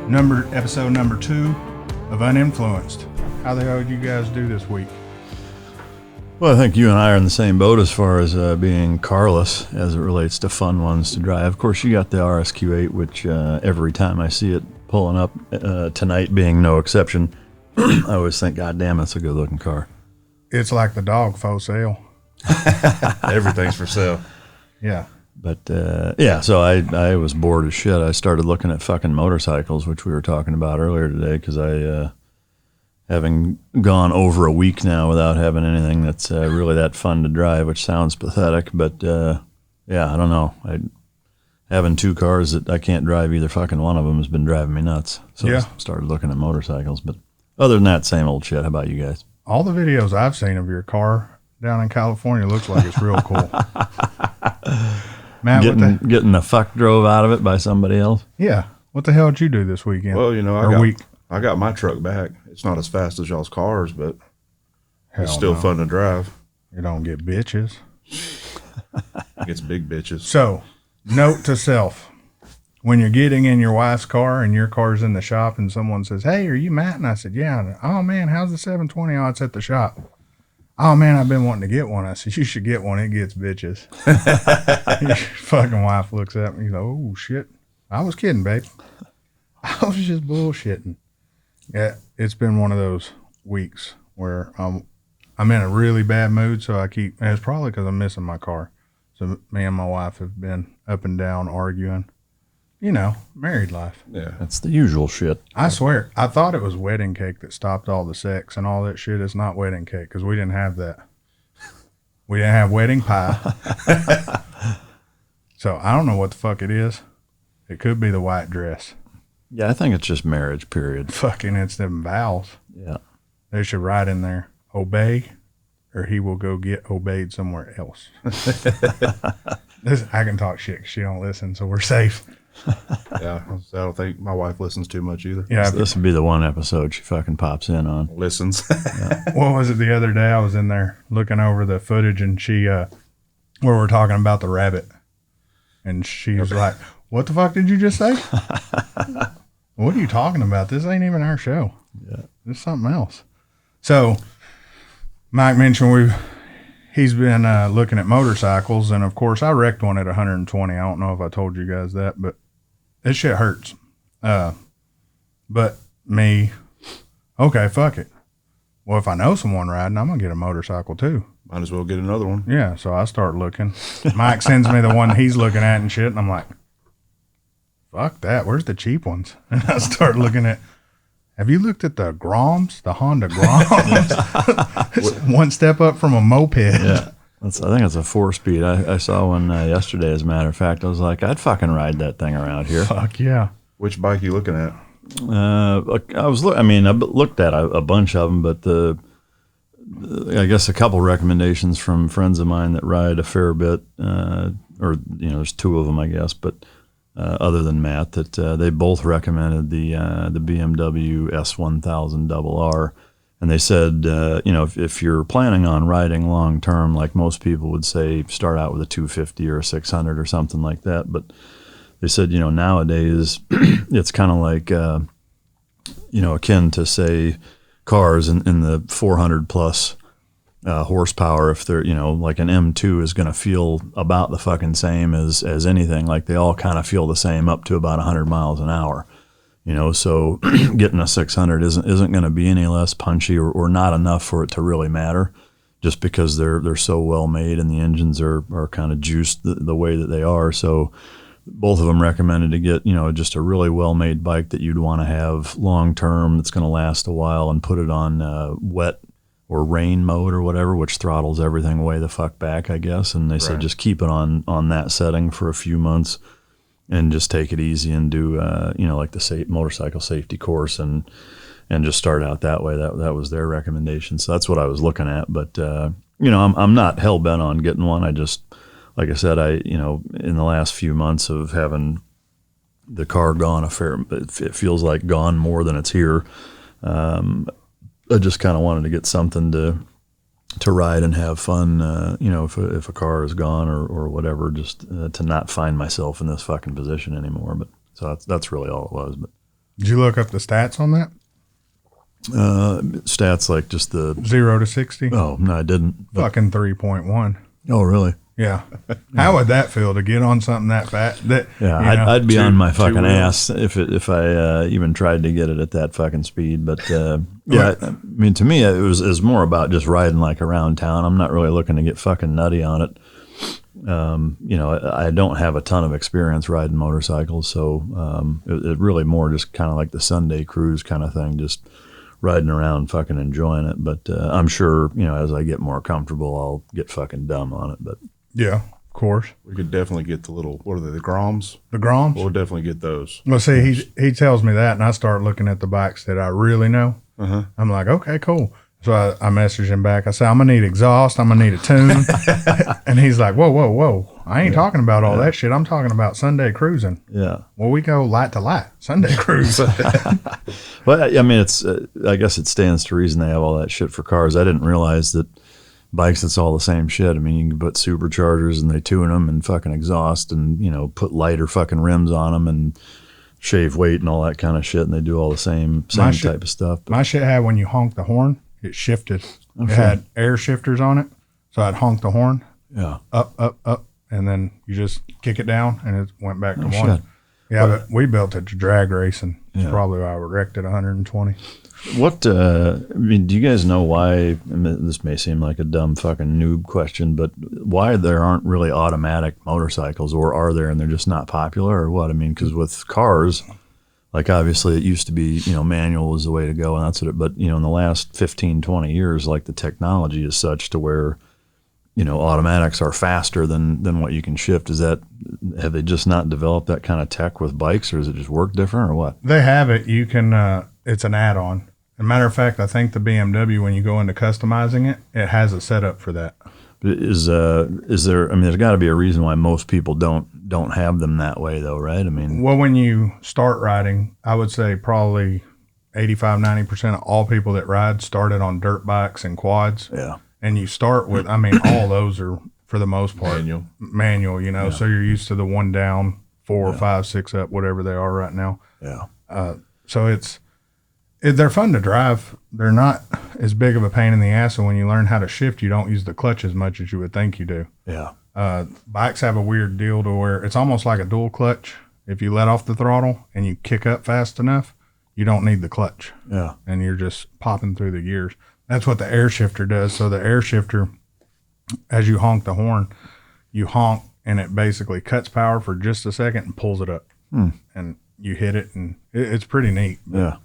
Episode number 2 of Uninfluenced. How the hell did you guys do this week? Well, I think you and I are in the same boat as far as being carless as it relates to fun ones to drive. Of course, you got the RSQ8, which every time I see it pulling up, tonight being no exception, I always think, God damn, that's a good looking car. It's like the dog for sale. Everything's for sale. Yeah. But yeah, so I was bored as shit. I started looking at fucking motorcycles, which we were talking about earlier today, because I, having gone over a week now without having anything that's really that fun to drive, which sounds pathetic, but yeah, I don't know. Having two cars that I can't drive either fucking one of them has been driving me nuts. So yeah. I started looking at motorcycles, but other than that, same old shit. How about you guys? All the videos I've seen of your car down in California looks like it's real cool. Matt, getting the fuck drove out of it by somebody else? Yeah. What the hell did you do this weekend? Well, you know, I got my truck back. It's not as fast as y'all's cars, but it's still fun to drive. You don't get bitches. It gets big bitches. So, note to self. When you're getting in your wife's car and your car's in the shop and someone says, "Hey, are you Matt?" And I said, "Yeah." "Oh, man, how's the 720? Oh, it's at the shop." "Oh, man, I've been wanting to get one." I said, "You should get one. It gets bitches." Your fucking wife looks at me, "Oh, shit. I was kidding, babe. I was just bullshitting." Yeah, it's been one of those weeks where I'm in a really bad mood, so and it's probably because I'm missing my car. So me and my wife have been up and down arguing. You know, married life. Yeah. That's the usual shit. I swear, I thought it was wedding cake that stopped all the sex and all that shit. It's not wedding cake because we didn't have that. We didn't have wedding pie. So I don't know what the fuck it is. It could be the white dress. Yeah, I think it's just marriage, period. Fucking, it's them vows. Yeah. They should write in there, obey, or he will go get obeyed somewhere else. I can talk shit because she don't listen, so we're safe. Yeah, I don't think my wife listens too much either. Yeah, This would be the one episode she fucking pops in on. Listens. Yeah. What was it the other day? I was in there looking over the footage, and she, where we're talking about the rabbit, and she was like, "What the fuck did you just say?" "What are you talking about? This ain't even our show. Yeah, it's something else." So, Mike mentioned he's been looking at motorcycles, and of course, I wrecked one at 120. I don't know if I told you guys that, but this shit hurts. But me, okay, fuck it. Well, if I know someone riding, I'm gonna get a motorcycle too. Might as well get another one. Yeah, so I start looking. Mike sends me the one he's looking at and shit, and I'm like, fuck that. Where's the cheap ones? And I start looking at, have you looked at the Groms, the Honda Groms? It's one step up from a moped. Yeah. I think it's a 4-speed. I saw one yesterday, as a matter of fact. I was like, I'd fucking ride that thing around here. Fuck yeah. Which bike are you looking at? I looked at a bunch of them, but I guess a couple recommendations from friends of mine that ride a fair bit, there's two of them, I guess, but other than Matt, that they both recommended the BMW S1000RR. And they said, if you're planning on riding long term, like most people would say, start out with a 250 or a 600 or something like that. But they said, nowadays it's kind of like, akin to, say, cars in the 400 plus horsepower. If they're, like an M2 is going to feel about the fucking same as anything. Like they all kind of feel the same up to about 100 miles an hour. So getting a 600 isn't going to be any less punchy or not enough for it to really matter, just because they're so well made and the engines are kind of juiced the way that they are. So both of them recommended to get, just a really well made bike that you'd want to have long term, that's going to last a while, and put it on wet or rain mode or whatever, which throttles everything way the fuck back, I guess. And they said just keep it on that setting for a few months. And just take it easy and do, like the motorcycle safety course and just start out that way. That was their recommendation. So that's what I was looking at. But, I'm not hell bent on getting one. I just, like I said, in the last few months of having the car gone it feels like gone more than it's here. I just kind of wanted to get something to ride and have fun, if a car is gone or whatever, just to not find myself in this fucking position anymore. But so that's really all it was. But Did you look up the stats on that? Stats like just the 0 to 60? Oh, no, I didn't. Fucking 3.1. Oh, really? Yeah. How would that feel to get on something that fat? I'd be on my fucking ass if I even tried to get it at that fucking speed. But I mean, to me, it was more about just riding like around town. I'm not really looking to get fucking nutty on it. I don't have a ton of experience riding motorcycles, so it really more just kind of like the Sunday cruise kind of thing, just riding around fucking enjoying it. But I'm sure, as I get more comfortable, I'll get fucking dumb on it. But yeah, of course. We could definitely get the little, what are they, the Groms? The Groms? We'll definitely get those. Well, see, he tells me that, and I start looking at the bikes that I really know. I'm like, okay, cool. So I message him back. I say, I'm going to need exhaust. I'm going to need a tune. And he's like, whoa. I ain't talking about all that shit. I'm talking about Sunday cruising. Yeah. Well, we go light to light, Sunday cruise. Well, I mean, I guess it stands to reason they have all that shit for cars. I didn't realize that bikes, it's all the same shit. I mean, you can put superchargers and they tune them and fucking exhaust and, put lighter fucking rims on them and shave weight and all that kind of shit. And they do all the same type of stuff. But my shit had, when you honk the horn, it shifted. It had air shifters on it. So I'd honk the horn. Yeah. Up. And then you just kick it down and it went back to one. Shit. Yeah, but we built it to drag racing. It's Yeah. probably why we wrecked at 120. What, I mean, do you guys know why, I mean, this may seem like a dumb fucking noob question, but why there aren't really automatic motorcycles, or are there and they're just not popular, or what? I mean, because with cars, like obviously it used to be, manual was the way to go, and that's what but in the last 15, 20 years, like the technology is such to where, automatics are faster than what you can shift. Have they just not developed that kind of tech with bikes, or does it just work different, or what? They have it. You can, it's an add-on. As a matter of fact, I think the BMW, when you go into customizing it, it has a setup for that. Is there, I mean, there's got to be a reason why most people don't have them that way though, right? I mean, well, when you start riding, I would say probably 85-90% of all people that ride started on dirt bikes and quads. Yeah. And you start with, I mean, all those are for the most part manual, so you're used to the one down, 4 or 5, 6 up, whatever they are right now. Yeah. So they're fun to drive. They're not as big of a pain in the ass. And when you learn how to shift, you don't use the clutch as much as you would think you do. Yeah. Bikes have a weird deal to where it's almost like a dual clutch. If you let off the throttle and you kick up fast enough, you don't need the clutch. Yeah. And you're just popping through the gears. That's what the air shifter does. So the air shifter, as you honk the horn, you honk and it basically cuts power for just a second and pulls it up. And you hit it, and it's pretty neat. Yeah.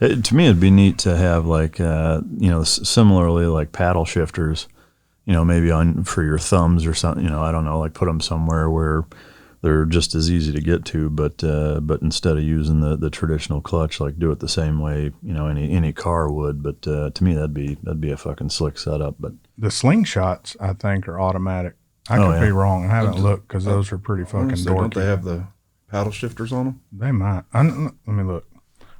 To me, it'd be neat to have like, similarly like paddle shifters, maybe for your thumbs or something, I don't know, like put them somewhere where they're just as easy to get to, but instead of using the traditional clutch, like do it the same way, any car would. But to me, that'd be a fucking slick setup. But the slingshots, I think, are automatic. I could be wrong. I haven't looked because those are pretty fucking dorky. Don't they have the paddle shifters on them? They might. Let me look.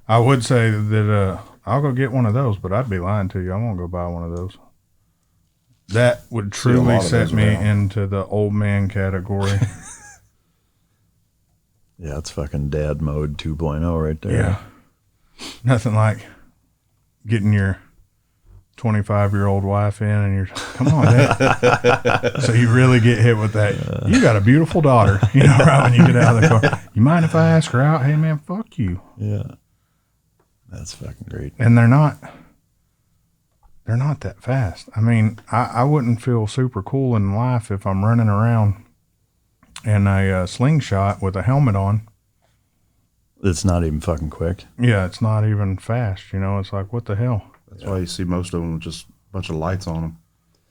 I would say that I'll go get one of those, but I'd be lying to you. I won't go buy one of those. That would truly set me into the old man category. Yeah, it's fucking dad mode 2.0 right there. Yeah. Nothing like getting your 25-year-old wife in and you're, come on, Dad. So you really get hit with that. You got a beautiful daughter, right when you get out of the car. You mind if I ask her out? Hey, man, fuck you. Yeah. That's fucking great. And they're not that fast. I mean, I wouldn't feel super cool in life if I'm running around in a slingshot with a helmet on. It's not even fucking quick. Yeah, it's not even fast. It's like, what the hell? That's why you see most of them with just a bunch of lights on them.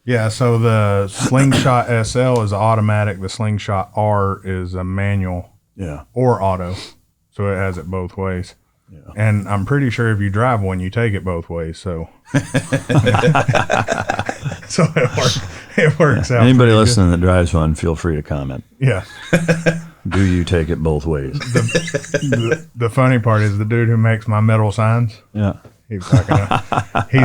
Yeah, so the Slingshot SL is automatic. The Slingshot R is a manual. Yeah. Or auto. So it has it both ways. Yeah. And I'm pretty sure if you drive one, you take it both ways. So, so it works out. Anybody listening that drives one, feel free to comment. Yeah. Do you take it both ways? The funny part is the dude who makes my metal signs. Yeah. He's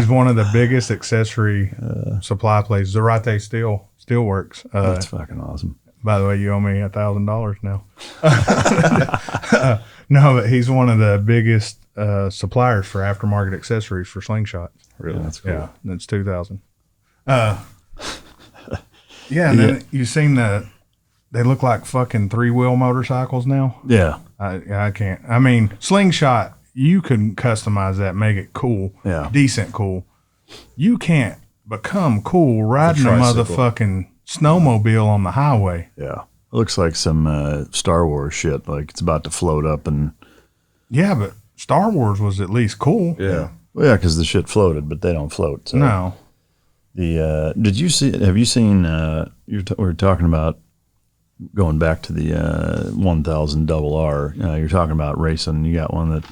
one of the biggest accessory supply places. The Rate Steelworks. That's fucking awesome. By the way, you owe me $1,000 now. No, but he's one of the biggest suppliers for aftermarket accessories for slingshots. Really? That's cool. Yeah, that's 2000. Yeah, and then you seen they look like fucking 3-wheel motorcycles now. Yeah. I can't. I mean, slingshot, you can customize that, make it cool. Yeah. Decent cool. You can't become cool riding a tricycle. motherfucking snowmobile on the highway. Yeah. It looks like some Star Wars shit. Like it's about to float up and. Yeah, but Star Wars was at least cool. Yeah. Well, yeah, because the shit floated, but they don't float. So. No. Did you see? Have you seen? We were talking about going back to the 1000 RR. You're talking about racing. You got one that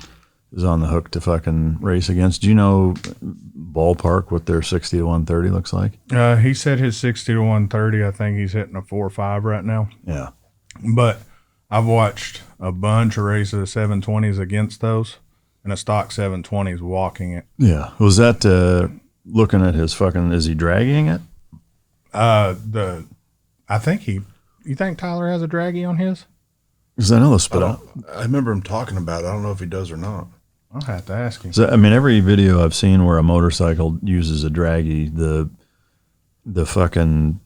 is on the hook to fucking race against. Do you know ballpark what their 60 to 130 looks like? He said his 60 to 130. I think he's hitting a 4.5 right now. Yeah. But I've watched a bunch of races of 720s against those, and a stock 720s walking it. Yeah. Was that looking at his fucking? Is he dragging it? I think you think Tyler has a draggy on his? Because I know the spit out. I remember him talking about it. I don't know if he does or not. I'll have to ask him. So, I mean, every video I've seen where a motorcycle uses a draggy, the fucking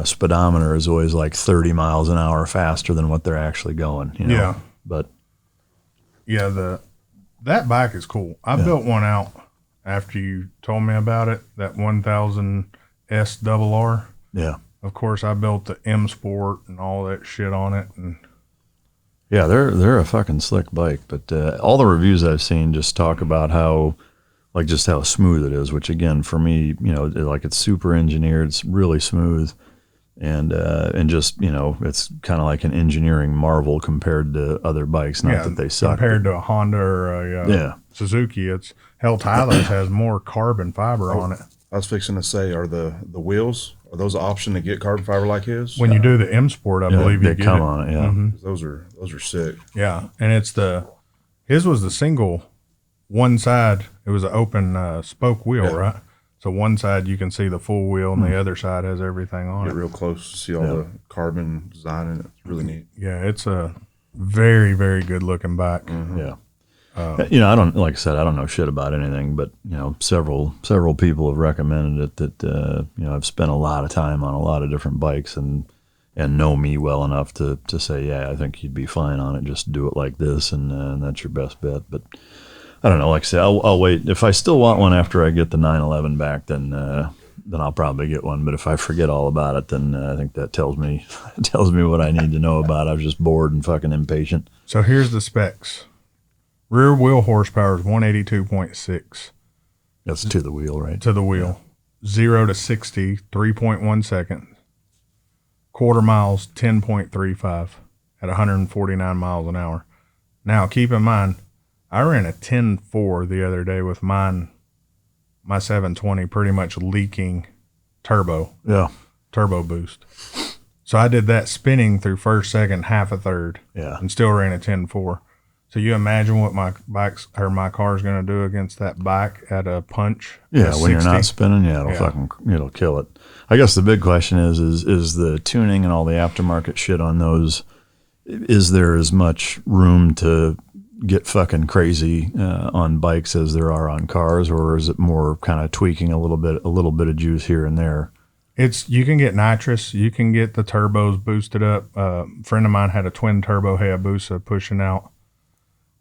speedometer is always like 30 miles an hour faster than what they're actually going. You know? Yeah. But Yeah, that bike is cool. I built one out after you told me about it, that 1000 SRR. yeah. Of course, I built the M Sport and all that shit on it. And Yeah, they're a fucking slick bike, but all the reviews I've seen just talk about how smooth it is. Which again, for me, like it's super engineered, it's really smooth, and just it's kind of like an engineering marvel compared to other bikes. Not that they suck. Compared to a Honda or a Suzuki, it's hell. Tyler's has more carbon fiber on it. I was fixing to say, are the wheels, are those an option to get carbon fiber like his? When you do the M Sport, I believe you they get come it. on it. Yeah, Mm-hmm. Those are sick. Yeah, and his was the single one side. It was an open spoke wheel, right? So one side you can see the full wheel, and the other side has everything on Get it. real close to see all the carbon design in it. It's really neat. Yeah, it's a very, very good looking bike. yeah. I don't, like I said, I don't know shit about anything, but several people have recommended it. That I've spent a lot of time on a lot of different bikes and know me well enough to say, yeah, I think you'd be fine on it. Just do it like this, and that's your best bet. But I don't know. Like I said, I'll wait. If I still want one after I get the 911 back, then I'll probably get one. But if I forget all about it, then I think that tells me what I need to know about it. I was just bored and fucking impatient. So here's the specs. Rear wheel horsepower is 182.6 That's to the wheel, right? to the wheel. 0 to 60, 3.1 seconds. Quarter miles, 10.35 at 149 miles an hour. Now, keep in mind, I ran a 10.4 the other day with my 720 pretty much leaking turbo boost. So I did that spinning through first, second, half a third, and still ran a 10.4. So you imagine what my car's going to do against that bike at a punch? Yeah, at when you're 60? not spinning, it'll kill it. I guess the big question is the tuning and all the aftermarket shit on those. Is there as much room to get fucking crazy on bikes as there are on cars, or is it more kind of tweaking a little bit of juice here and there? You can get nitrous, you can get the turbos boosted up. A friend of mine had a twin turbo Hayabusa pushing out.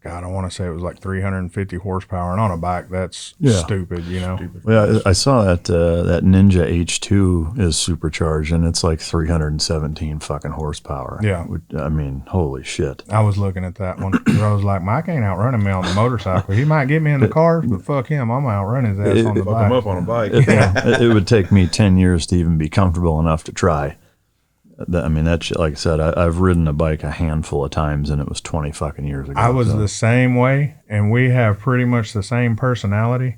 God, I want to say it was like 350 horsepower, and on a bike, that's stupid, Well, I saw that Ninja H2 is supercharged, and it's like 317 fucking horsepower. Yeah. I mean, holy shit. I was looking at that one. I was like, Mike ain't outrunning me on the motorcycle. He might get me in the car, but fuck him. I'm going to outrun his ass on the Fuck bike. him up on a bike. It would take me 10 years to even be comfortable enough to try. I mean, that shit, like I said, I've ridden a bike a handful of times, and it was 20 fucking years ago. I was the same way, and we have pretty much the same personality.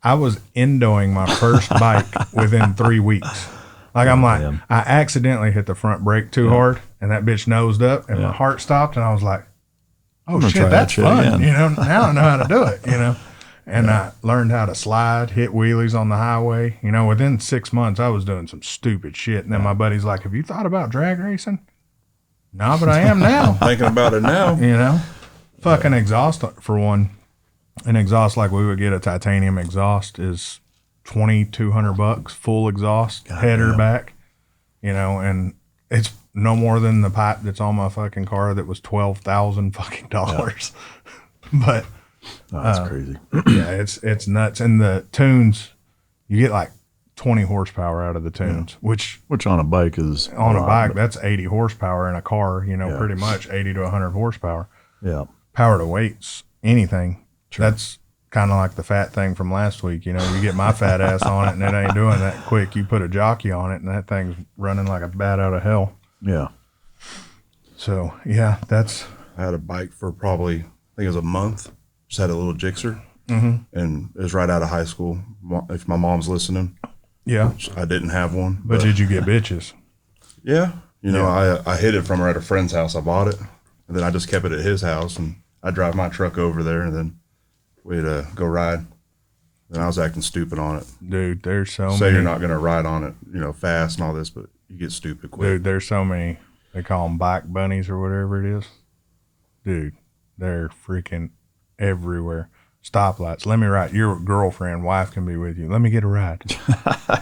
I was endoing my first bike within 3 weeks. Like, I'm like, I accidentally hit the front brake too hard, and that bitch nosed up, and my heart stopped, and I was like, oh, shit, that's fun. Again. Now I know how to do it, And I learned how to slide, hit wheelies on the highway. Within 6 months, I was doing some stupid shit. And then my buddy's like, have you thought about drag racing? No, but I am now. Thinking about it now. Fucking exhaust for one. An exhaust like we would get a titanium exhaust is $2,200 full exhaust, header back, you know, and it's no more than the pipe that's on my fucking car that was $12,000 fucking dollars. But that's crazy. yeah, it's nuts. And the tunes, you get like 20 horsepower out of the tunes, which on a bike is on a bike, that's 80 horsepower. In a car, you know, pretty much 80 to 100 horsepower. Yeah. Power to weights, anything. Sure. That's kind of like the fat thing from last week. You know, you get my fat ass on it and it ain't doing that quick. You put a jockey on it and that thing's running like a bat out of hell. Yeah. So, yeah, that's. I had a bike for probably, I think it was a month. Just had a little Gixxer. And it was right out of high school. If my mom's listening. Yeah. I didn't have one. But did you get bitches? Yeah. You know, I hid it from her at a friend's house. I bought it. And then I just kept it at his house. And I'd drive my truck over there and then we'd go ride. And I was acting stupid on it. Dude, there's so many. Say you're not going to ride on it, you know, fast and all this, but you get stupid quick. Dude, there's so many. They call them bike bunnies or whatever it is. Dude, they're freaking everywhere. Stoplights. Let me ride. Your girlfriend, wife can be with you. Let me get a ride.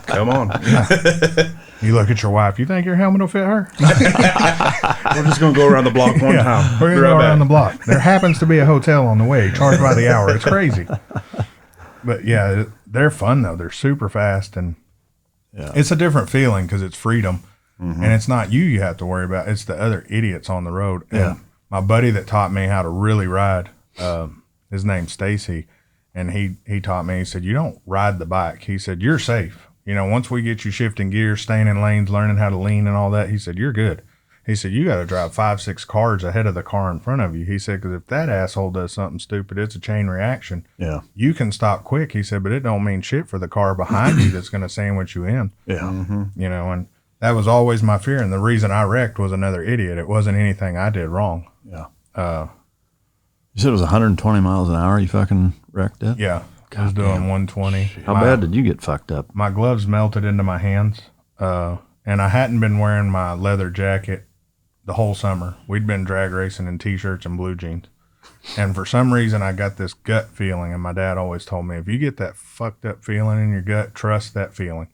Come on. You look at your wife. You think your helmet will fit her? We're just going to go around the block one time. We're going to go around the block. There happens to be a hotel on the way, charged by the hour. It's crazy. But yeah, they're fun though. They're super fast and it's a different feeling because it's freedom. And it's not you have to worry about. It's the other idiots on the road. Yeah. And my buddy that taught me how to really ride, his name's Stacy, and he taught me, he said, you don't ride the bike. He said, you're safe. You know, once we get you shifting gears, staying in lanes, learning how to lean and all that, he said, you're good. He said, you got to drive 5-6 cars ahead of the car in front of you. He said, because if that asshole does something stupid, it's a chain reaction. Yeah. You can stop quick. He said, but it don't mean shit for the car behind you that's going to sandwich you in. Yeah. You know, and that was always my fear. And the reason I wrecked was another idiot. It wasn't anything I did wrong. Yeah. You said it was 120 miles an hour you fucking wrecked it? Yeah. I was doing 120. How bad did you get fucked up? My gloves melted into my hands. And I hadn't been wearing my leather jacket the whole summer. We'd been drag racing in T-shirts and blue jeans. And for some reason, I got this gut feeling. And my dad always told me, if you get that fucked up feeling in your gut, trust that feeling.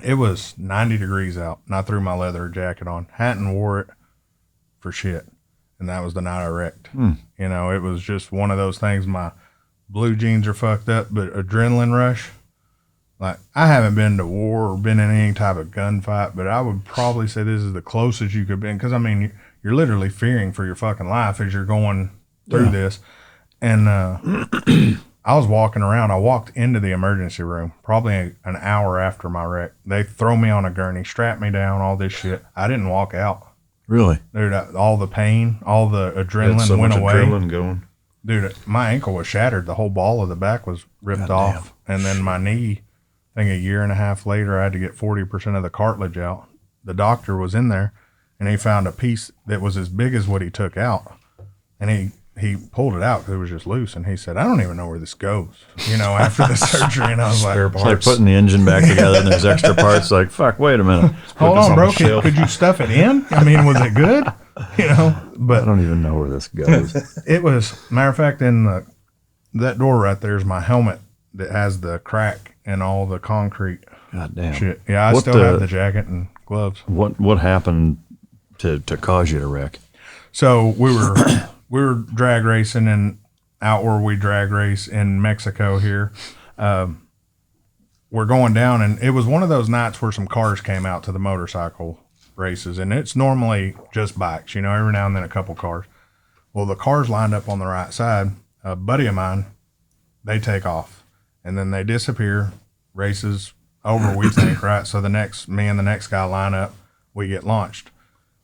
It was 90 degrees out, and I threw my leather jacket on. Hadn't wore it for shit. And that was the night I wrecked. You know, it was just one of those things. My blue jeans are fucked up, but adrenaline rush. Like, I haven't been to war or been in any type of gunfight, but I would probably say this is the closest you could be. Because, I mean, you're literally fearing for your fucking life as you're going through this. And I was walking around. I walked into the emergency room probably an hour after my wreck. They throw me on a gurney, strap me down, all this shit. I didn't walk out. Really? Dude, all the pain, all the adrenaline so went much away. Adrenaline going. Dude, my ankle was shattered. The whole ball of the back was ripped off. And then my knee, I think a year and a half later, I had to get 40% of the cartilage out. The doctor was in there, and he found a piece that was as big as what he took out. And he pulled it out because it was just loose. And he said, I don't even know where this goes, you know, after the surgery. And I was like, it's like putting the engine back together and there's extra parts. Like, fuck, wait a minute. Hold on, bro. Could you stuff it in? I mean, was it good? You know, but I don't even know where this goes. It was, matter of fact, in that door right there is my helmet that has the crack and all the concrete. God damn. Shit. Yeah, I still have the jacket and gloves. What happened to cause you to wreck? So we were drag racing and out where we drag race in Mexico here. We're going down, and it was one of those nights where some cars came out to the motorcycle races, and it's normally just bikes, you know, every now and then a couple cars. Well, the cars lined up on the right side. A buddy of mine, they take off, and then they disappear. Races over, we think, right? So me and the next guy line up. We get launched.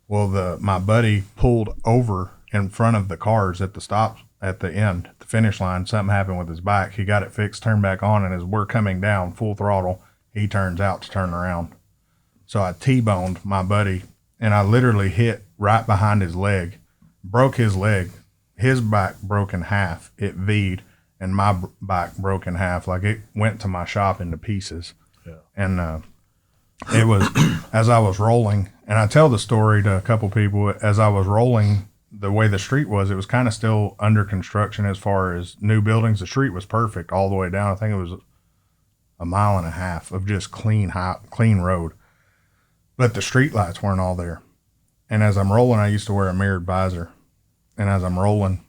Well, my buddy pulled over in front of the cars at the stop at the end, the finish line. Something happened with his bike. He got it fixed, turned back on, and as we're coming down full throttle, he turns out to turn around. So I T-boned my buddy, and I literally hit right behind his leg, broke his leg. His bike broke in half. It V'd, and my bike broke in half. Like, it went to my shop into pieces. Yeah. And it was, as I was rolling, and I tell the story to a couple people, as I was rolling the way the street was, it was kind of still under construction as far as new buildings. The street was perfect all the way down. I think it was a mile and a half of just clean road. But the street lights weren't all there. And as I'm rolling, I used to wear a mirrored visor. And as I'm rolling,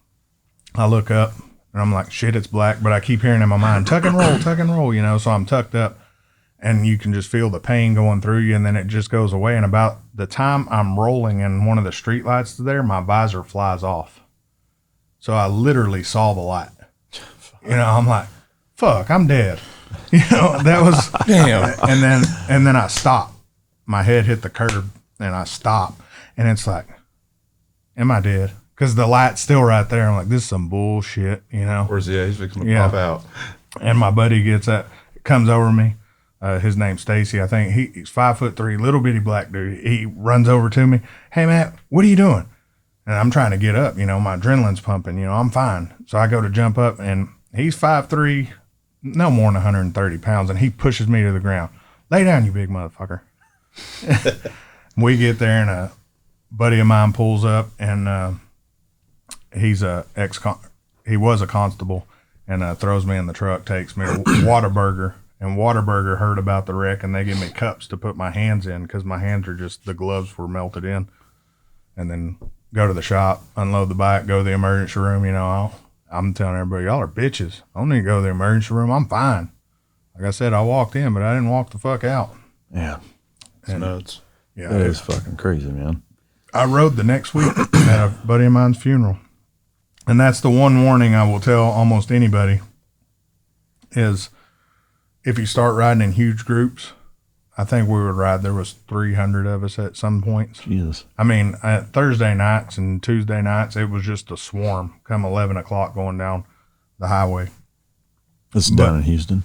I look up and I'm like, shit, it's black. But I keep hearing in my mind, tuck and roll, you know. So I'm tucked up and you can just feel the pain going through you. And then it just goes away. And about the time I'm rolling and one of the street lights there, my visor flies off. So I literally saw the light. You know, I'm like, fuck, I'm dead. You know, that was damn. And then I stopped. My head hit the curb and I stopped. And it's like, am I dead? Because the light's still right there. I'm like, this is some bullshit, you know? Where's he at? He's fixing to pop out. And my buddy comes over me. His name's Stacy. I think he's 5'3", little bitty black dude. He runs over to me. Hey, Matt, what are you doing? And I'm trying to get up. You know, my adrenaline's pumping. You know, I'm fine. So I go to jump up, and he's 5'3", no more than 130 pounds, and he pushes me to the ground. Lay down, you big motherfucker. We get there, and a buddy of mine pulls up, and he was a constable, and throws me in the truck, takes me to Whataburger. And Whataburger heard about the wreck, and they give me cups to put my hands in because my hands are just, the gloves were melted in. And then go to the shop, unload the bike, go to the emergency room. You know, I'm telling everybody, y'all are bitches. I don't need to go to the emergency room. I'm fine. Like I said, I walked in, but I didn't walk the fuck out. Yeah. It's nuts. Yeah, That is fucking crazy, man. I rode the next week at a buddy of mine's funeral. And that's the one warning I will tell almost anybody is if you start riding in huge groups, I think we would ride, there was 300 of us at some points. Jesus. I mean, Thursday nights and Tuesday nights, it was just a swarm come 11 o'clock going down the highway. This is down in Houston?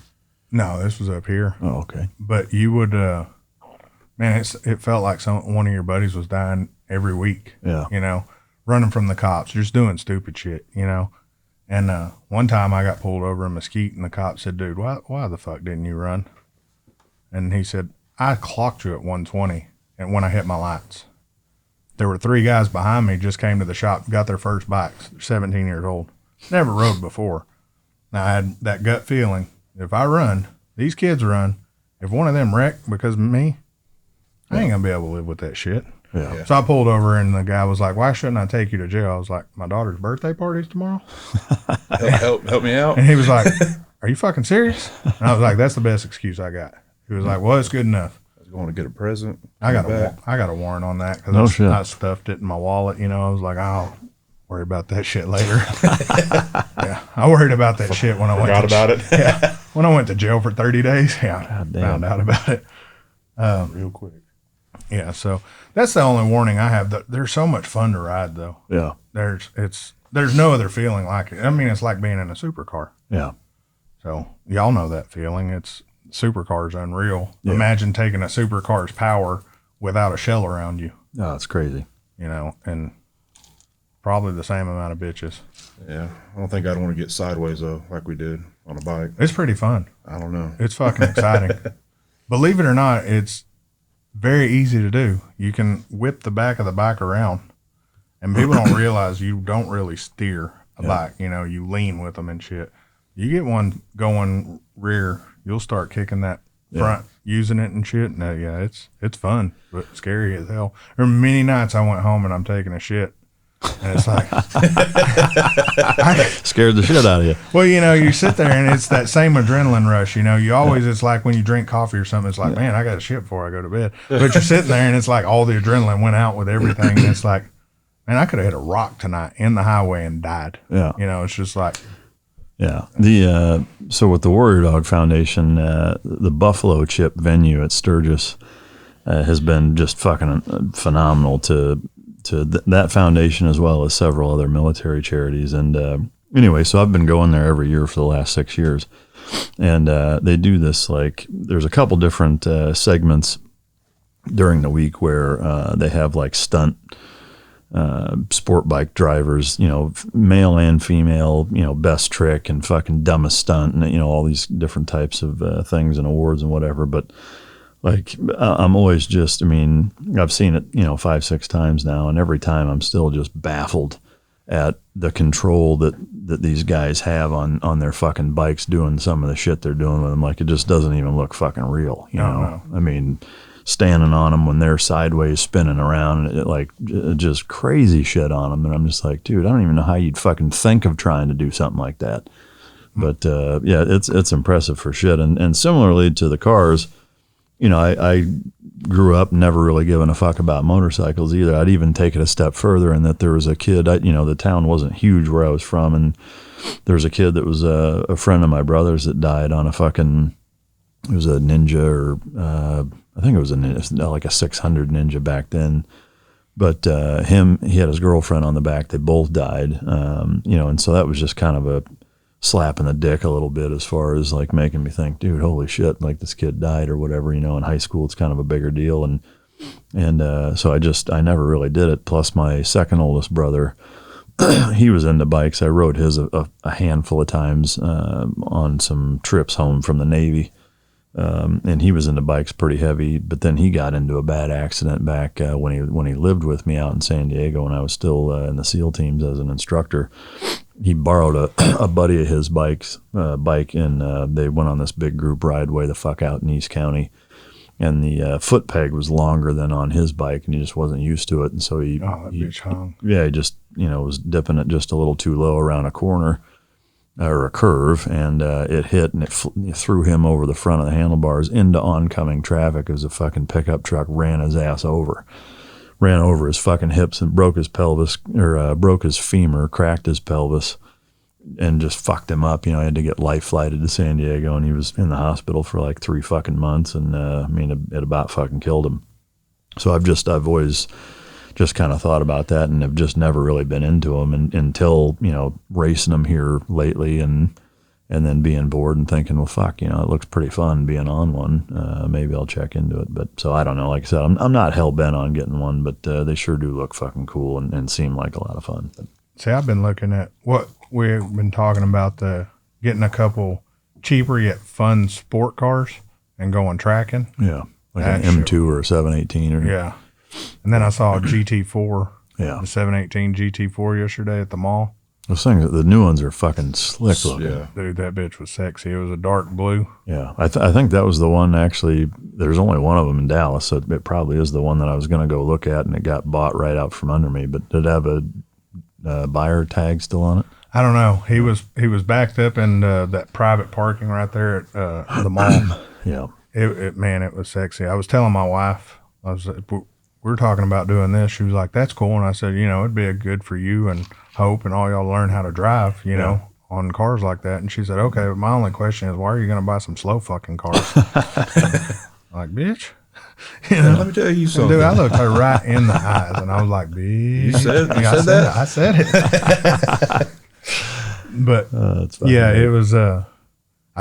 No, this was up here. Oh, okay. But you would, man, it felt like one of your buddies was dying every week. Yeah. You know, running from the cops, just doing stupid shit, you know. And one time I got pulled over in Mesquite, and the cop said, dude, why the fuck didn't you run? And he said, I clocked you at 120 and when I hit my lights. There were 3 guys behind me, just came to the shop, got their first bikes. They're 17 years old. Never rode before. Now, I had that gut feeling, if I run, these kids run, if one of them wrecked because of me, I ain't going to be able to live with that shit. Yeah. So I pulled over, and the guy was like, why shouldn't I take you to jail? I was like, my daughter's birthday party's tomorrow. help me out. And he was like, are you fucking serious? And I was like, that's the best excuse I got. He was like, well, it's good enough. I was going to get a present. I got a warrant on that because I stuffed it in my wallet. You know, I was like, I'll worry about that shit later. Yeah, I worried about that shit when I went about it. Yeah, when I went to jail for 30 days. Yeah, I found out about it real quick. Yeah, so that's the only warning I have. They're so much fun to ride, though. Yeah. There's no other feeling like it. I mean, it's like being in a supercar. Yeah. So y'all know that feeling. It's supercar's unreal. Yeah. Imagine taking a supercar's power without a shell around you. Oh, it's crazy. You know, and probably the same amount of bitches. Yeah, I don't think I'd want to get sideways though, like we did on a bike. It's pretty fun. I don't know. It's fucking exciting. Believe it or not, it's very easy to do. You can whip the back of the bike around, and people don't realize you don't really steer a bike. You know, you lean with them and shit. You get one going rear, you'll start kicking that front, using it and shit. No, yeah, it's fun, but scary as hell. There were many nights I went home and I'm taking a shit, and it's like scared the shit out of you. Well, you know, you sit there and it's that same adrenaline rush. You know, you always, it's like when you drink coffee or something, it's like, man, I got to shit before I go to bed. But you're sitting there and it's like all the adrenaline went out with everything. And it's like, man, I could have hit a rock tonight in the highway and died. Yeah. You know, it's just like. Yeah. So with the Warrior Dog Foundation, the Buffalo Chip venue at Sturgis has been just fucking phenomenal to that foundation as well as several other military charities. And anyway, so I've been going there every year for the last 6 years. And they do this, like, there's a couple different segments during the week where they have like stunt sport bike drivers, you know, male and female, you know, best trick and fucking dumbest stunt and, you know, all these different types of things and awards and whatever. But like I'm always just, I mean, I've seen it, 5-6 times now, and every time I'm still just baffled at the control that these guys have on their fucking bikes doing some of the shit they're doing with them. Like, it just doesn't even look fucking real, you know? I mean, standing on them when they're sideways spinning around, just crazy shit on them. And I'm just like, dude, I don't even know how you'd fucking think of trying to do something like that. But yeah, it's impressive for shit. And similarly to the cars, I grew up never really giving a fuck about motorcycles either. I'd even take it a step further in that there was a kid, the town wasn't huge where I was from, and there was a kid that was a friend of my brother's that died on it was a Ninja, or I think it was a Ninja, like a 600 Ninja back then. But he had his girlfriend on the back. They both died, and so that was just kind of a slap in the dick a little bit as far as like making me think, dude, holy shit, like this kid died or whatever. In high school it's kind of a bigger deal, and so I never really did it. Plus my second oldest brother, he was into bikes. I rode his a handful of times on some trips home from the Navy, and he was into bikes pretty heavy. But then he got into a bad accident back when he lived with me out in San Diego, when I was still in the SEAL teams as an instructor. He borrowed a buddy of his bike, and they went on this big group ride way the fuck out in East County. And the foot peg was longer than on his bike, and he just wasn't used to it. And so he hung. Yeah, he just was dipping it just a little too low around a corner or a curve, and it hit, and it threw him over the front of the handlebars into oncoming traffic as a fucking pickup truck ran his ass over. Ran over his fucking hips and broke his pelvis, or broke his femur, cracked his pelvis, and just fucked him up. I had to get life flighted to San Diego, and he was in the hospital for like 3 fucking months, and it about fucking killed him. So I've always just kind of thought about that, and have just never really been into them until racing them here lately, and then being bored and thinking, well, fuck, it looks pretty fun being on one. Maybe I'll check into it. But so I don't know. Like I said, I'm not hell bent on getting one, but they sure do look fucking cool and seem like a lot of fun. But, see, I've been looking at what we've been talking about, getting a couple cheaper yet fun sport cars and going tracking. Yeah, like an M2 or a 718. Yeah. And then I saw a GT4, the 718 GT4 yesterday at the mall. Those things, the new ones are fucking slick looking. Yeah. Dude, that bitch was sexy. It was a dark blue. Yeah, I think that was the one, actually. There's only one of them in Dallas, so it probably is the one that I was going to go look at, and it got bought right out from under me. But did it have a buyer tag still on it? I don't know. He was backed up in that private parking right there at the mall. Yeah. It was sexy. I was telling my wife, we were talking about doing this. She was like, that's cool. And I said, it'd be a good for you and Hope and all y'all to learn how to drive, on cars like that. And she said, okay, but my only question is, why are you going to buy some slow fucking cars? Like, bitch. Let me tell you something. Dude, I looked her right in the eyes, and I was like, bitch. You said that? I said it. But, yeah, it was, I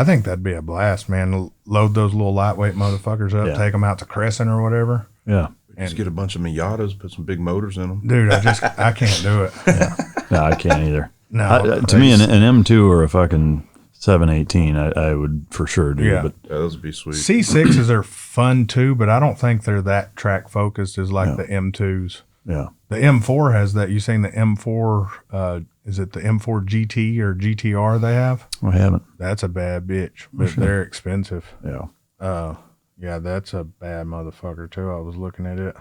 think that'd be a blast, man. Load those little lightweight motherfuckers up, take them out to Crescent or whatever. Yeah. Just get a bunch of Miatas, put some big motors in them. Dude, I can't do it. Yeah. No, I can't either. No. To me, an M2 or a fucking 718, I would for sure do. Yeah. But those would be sweet. C6s are fun too, but I don't think they're that track focused as like the M2s. Yeah. The M4 has that. You seen the M4, is it the M4 GT or GTR they have? I haven't. That's a bad bitch, but they're expensive. Yeah. Yeah, that's a bad motherfucker too. I was looking at it.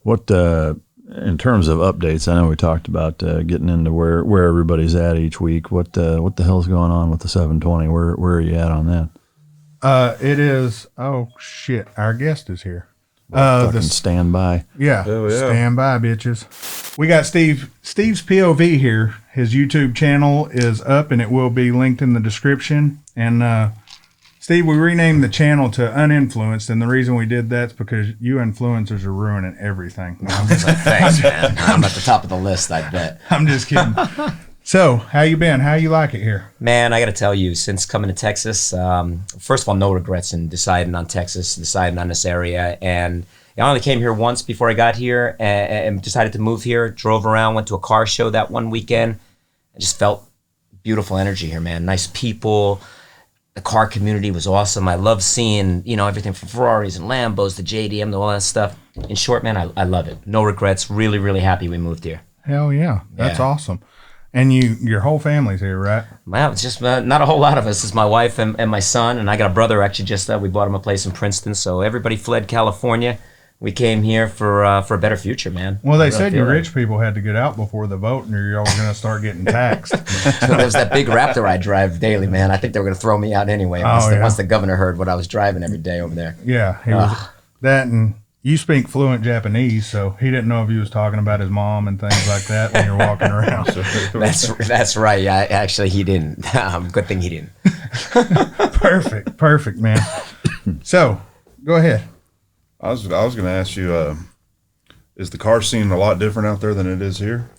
What, in terms of updates, I know we talked about getting into where everybody's at each week. What the hell's going on with the 720? Where are you at on that? It is, oh shit, our guest is here. Fucking stand by. Yeah, stand by, bitches. We got Steve's POV here. His YouTube channel is up, and it will be linked in the description. And Steve, we renamed the channel to Uninfluenced, and the reason we did that is because you influencers are ruining everything. Thanks, man. I'm at the top of the list, I bet. I'm just kidding. So, how you been? How you like it here? Man, I got to tell you, since coming to Texas, first of all, no regrets in deciding on Texas, deciding on this area. And I only came here once before I got here and decided to move here. Drove around, went to a car show that one weekend. I just felt beautiful energy here, man. Nice people. The car community was awesome. I love seeing, everything from Ferraris and Lambos to JDM, all that stuff. In short, man, I love it. No regrets. Really, really happy we moved here. Hell yeah. That's awesome. And your whole family's here, right? Well, it's just not a whole lot of us. It's my wife and my son, and I got a brother actually we bought him a place in Princeton. So everybody fled California. We came here for a better future, man. Well, they said you rich people had to get out before the vote, and you're all going to start getting taxed. So there's that big Raptor I drive daily, man. I think they were going to throw me out anyway once the governor heard what I was driving every day over there. Yeah, he was that, and you speak fluent Japanese, so he didn't know if you was talking about his mom and things like that when you're walking around. That's right. Yeah, actually, he didn't. Good thing he didn't. Perfect, man. So, go ahead. I was going to ask you, is the car scene a lot different out there than it is here?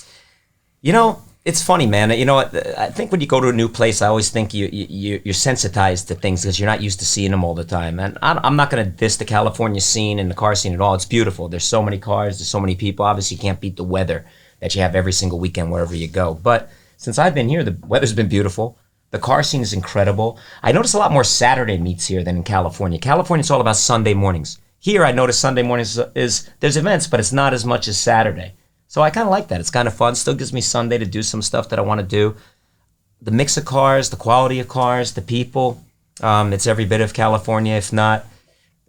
It's funny, man. You know what? I think when you go to a new place, I always think you're sensitized to things because you're not used to seeing them all the time. And I'm not going to diss the California scene and the car scene at all. It's beautiful. There's so many cars. There's so many people. Obviously, you can't beat the weather that you have every single weekend wherever you go. But since I've been here, the weather's been beautiful. The car scene is incredible. I notice a lot more Saturday meets here than in California. California, it's all about Sunday mornings. Here, I notice Sunday mornings there's events, but it's not as much as Saturday. So I kind of like that. It's kind of fun. Still gives me Sunday to do some stuff that I want to do. The mix of cars, the quality of cars, the people, it's every bit of California, if not,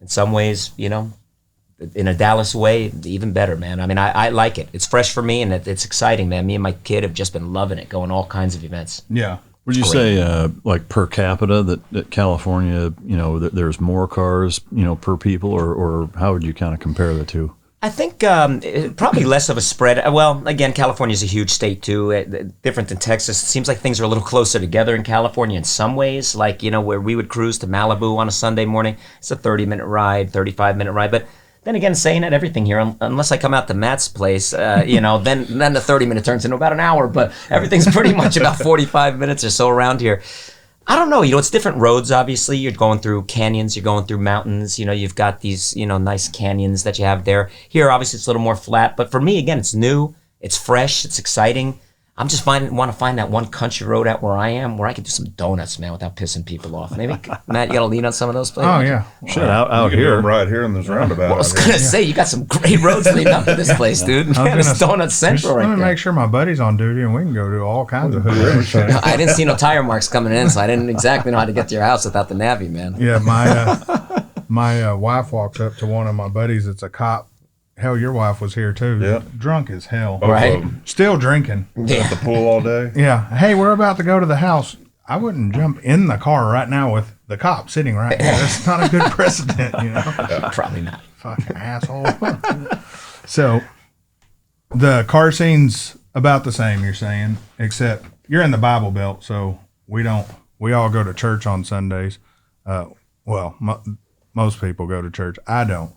in some ways, in a Dallas way, even better, man. I mean, I like it. It's fresh for me, and it's exciting, man. Me and my kid have just been loving it, going all kinds of events. Yeah. Would you say, like per capita, that California, there's more cars, per people, or how would you kind of compare the two? I think probably less of a spread. Well, again, California's a huge state too, different than Texas. It seems like things are a little closer together in California in some ways, like, where we would cruise to Malibu on a Sunday morning. It's a 30-minute ride, 35-minute ride. But then again, saying that everything here, unless I come out to Matt's place, then the 30-minute turns into about an hour. But everything's pretty much about 45 minutes or so around here. I don't know. It's different roads, obviously. You're going through canyons. You're going through mountains. You've got these, nice canyons that you have there. Here, obviously, it's a little more flat. But for me, again, it's new. It's fresh. It's exciting. I'm just want to find that one country road out where I am where I can do some donuts, man, without pissing people off. Maybe, Matt, you got to lean on some of those places? Oh, yeah. Shit, out You can do here. them right here in this roundabout. Well, I was going to say, you got some great roads leading up to this place, dude. Man, it's Donut Central right Let me there. make sure my buddy's on duty and we can go do all kinds of hood. I didn't see no tire marks coming in, so I didn't exactly know how to get to your house without the Navy, man. Yeah, my wife walks up to one of my buddies. It's a cop. Hell, your wife was here too. Yeah. Drunk as hell. Right. Still drinking. At the pool all day. Yeah. Hey, we're about to go to the house. I wouldn't jump in the car right now with the cop sitting right there. That's not a good precedent, Probably not. Fucking asshole. So, the car scene's about the same, you're saying, except you're in the Bible Belt, so we all go to church on Sundays. Most people go to church. I don't.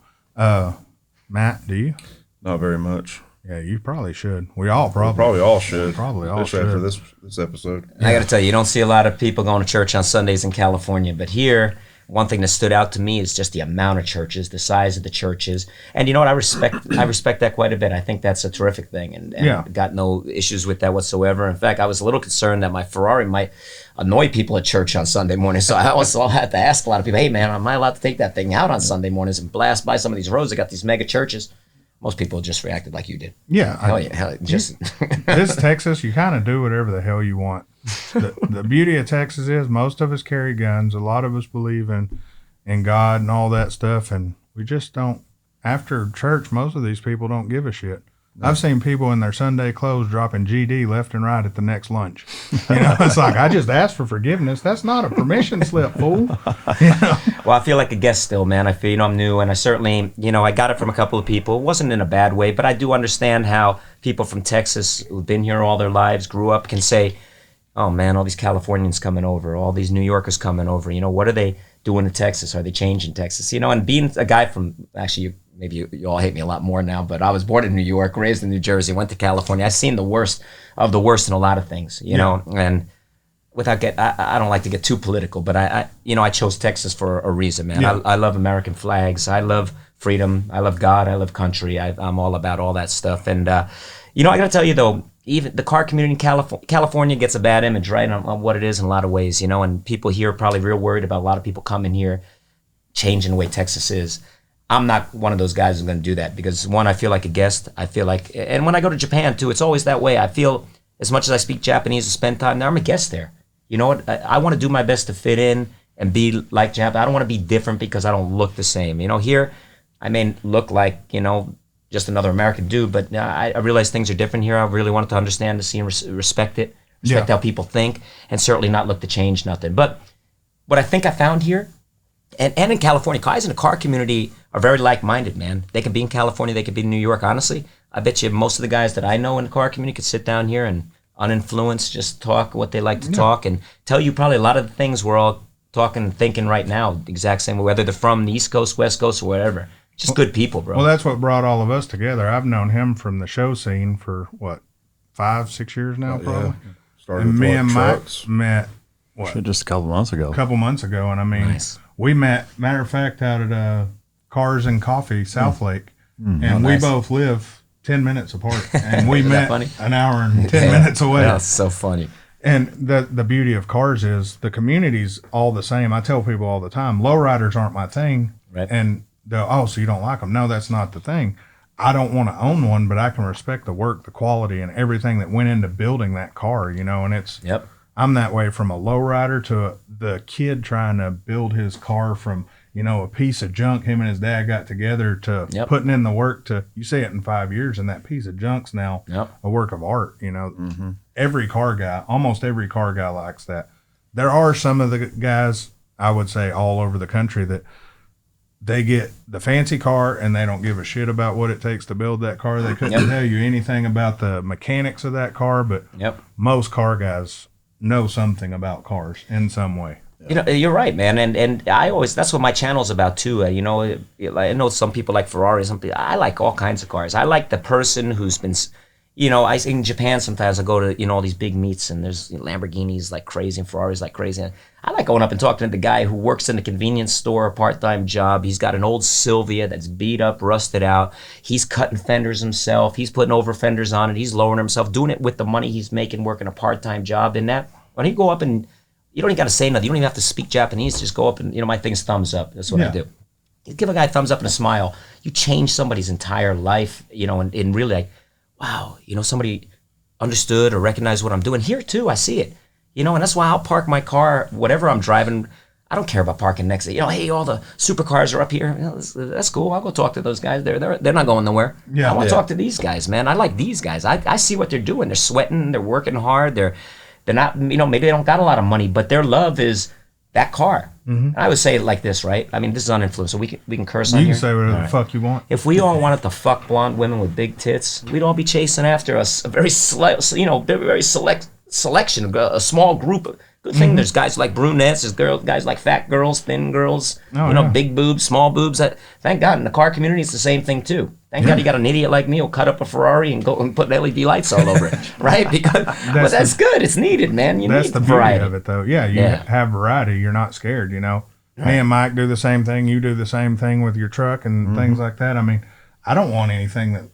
Matt, do you? Not very much. Yeah, you probably should. We probably Probably all should. Probably all Especially should. after this episode. I got to tell you don't see a lot of people going to church on Sundays in California, but here, one thing that stood out to me is just the amount of churches, the size of the churches, and you know what? I respect that quite a bit. I think that's a terrific thing, and got no issues with that whatsoever. In fact, I was a little concerned that my Ferrari might annoy people at church on Sunday morning, so I also had to ask a lot of people, "Hey, man, am I allowed to take that thing out on Sunday mornings and blast by some of these roads that got these mega churches?" Most people just reacted like you did. Yeah. Hell, just This Texas, you kind of do whatever the hell you want. The beauty of Texas is most of us carry guns. A lot of us believe in God and all that stuff, and we just don't. After church, most of these people don't give a shit. No. I've seen people in their Sunday clothes dropping GD left and right at the next lunch. It's like, I just asked for forgiveness. That's not a permission slip, fool. Well, I feel like a guest still, man. I feel, I'm new, and I certainly, I got it from a couple of people. It wasn't in a bad way, but I do understand how people from Texas who've been here all their lives, grew up, can say, oh, man, all these Californians coming over, all these New Yorkers coming over, what are they doing in Texas? Are they changing Texas? And being a guy from, actually, maybe you all hate me a lot more now, but I was born in New York, raised in New Jersey, went to California. I've seen the worst of the worst in a lot of things, you know, and I don't like to get too political, but I chose Texas for a reason, man. Yeah. I love American flags. I love freedom. I love God. I love country. I'm all about all that stuff. And, I got to tell you, though, even the car community in California gets a bad image, right, on what it is in a lot of ways, you know, and people here are probably real worried about a lot of people coming here, changing the way Texas is. I'm not one of those guys who's going to do that because, one, I feel like a guest. I feel like, and when I go to Japan, too, it's always that way. I feel as much as I speak Japanese and spend time there, I'm a guest there. You know what? I want to do my best to fit in and be like Japan. I don't want to be different because I don't look the same. You know, here, I may look like, you know, just another American dude, but I realize things are different here. I really wanted to understand, to see and respect it, respect how people think, and certainly not look to change nothing. But what I think I found here, and in California, guys in the car community are very like-minded, man. They could be in California, they could be in New York. Honestly, I bet you most of the guys that I know in the car community could sit down here and uninfluenced just talk what they like to talk and tell you probably a lot of the things we're all talking and thinking right now, the exact same way, whether they're from the East Coast, West Coast, or whatever. Just good people, bro. Well, that's what brought all of us together. I've known him from the show scene for, 5-6 years now, probably. Yeah. Started And with me and trucks. Mike met, Shit, just a couple months ago. and I mean, Nice. we met, matter of fact, out at Cars and Coffee, South Lake, and nice. we both live 10 minutes apart, and we Isn't that met funny? an hour and 10 minutes away. That's so funny. And the beauty of cars is the community's all the same. I tell people all the time, lowriders aren't my thing. Right. And they'll, oh, so you don't like them? No, that's not the thing. I don't want to own one, but I can respect the work, the quality, and everything that went into building that car, you know, and it's, Yep. I'm that way from a lowrider to the kid trying to build his car from, you know, a piece of junk him and his dad got together to Yep. putting in the work to, you see it in 5 years, and that piece of junk's now Yep. a work of art, you know. Every car guy, almost every car guy likes that. There are some of the guys, I would say all over the country, that they get the fancy car and they don't give a shit about what it takes to build that car. They couldn't tell you anything about the mechanics of that car, but Yep. most car guys know something about cars in some way. You know, you're right, man, and I always, that's what my channel's about too. You know, I know some people like Ferrari, some people, I like all kinds of cars. I like the person who's been, you know, in Japan sometimes I go to, you know, all these big meets and there's Lamborghinis like crazy and Ferraris like crazy. I like going up and talking to the guy who works in the convenience store, a part-time job. He's got an old Silvia that's beat up, rusted out. He's cutting fenders himself. He's putting over fenders on it. He's lowering himself, doing it with the money he's making, working a part-time job in that. When he go up and, you don't even got to say nothing. You don't even have to speak Japanese. Just go up and, you know, my thing's thumbs up. That's what I do. You give a guy a thumbs up and a smile. You change somebody's entire life, you know, and really like, wow, you know, somebody understood or recognized what I'm doing. Here, too, I see it. You know, and that's why I'll park my car, whatever I'm driving. I don't care about parking next to, you know, hey, all the supercars are up here. You know, that's cool. I'll go talk to those guys. They're not going nowhere. Yeah. I want to talk to these guys, man. I like these guys. I see what they're doing. They're sweating. They're working hard. They're not, you know, maybe they don't got a lot of money, but their love is that car. And I would say it like this, right? I mean, this is uninfluenced, so we can curse on You here. can say whatever the fuck you want. If we all wanted to fuck blonde women with big tits, we'd all be chasing after us. A very selection, a small group. Good thing there's guys like brunettes, there's guys like fat girls, thin girls, big boobs, small boobs. Thank God, in the car community, it's the same thing too. Thank God you got an idiot like me who'll cut up a Ferrari and go and put LED lights all over it, right? Because that's good. It's needed, man. You That's need the beauty variety of it, though. Yeah, you have variety. You're not scared, you know. Me and Mike do the same thing. You do the same thing with your truck and things like that. I mean, I don't want anything that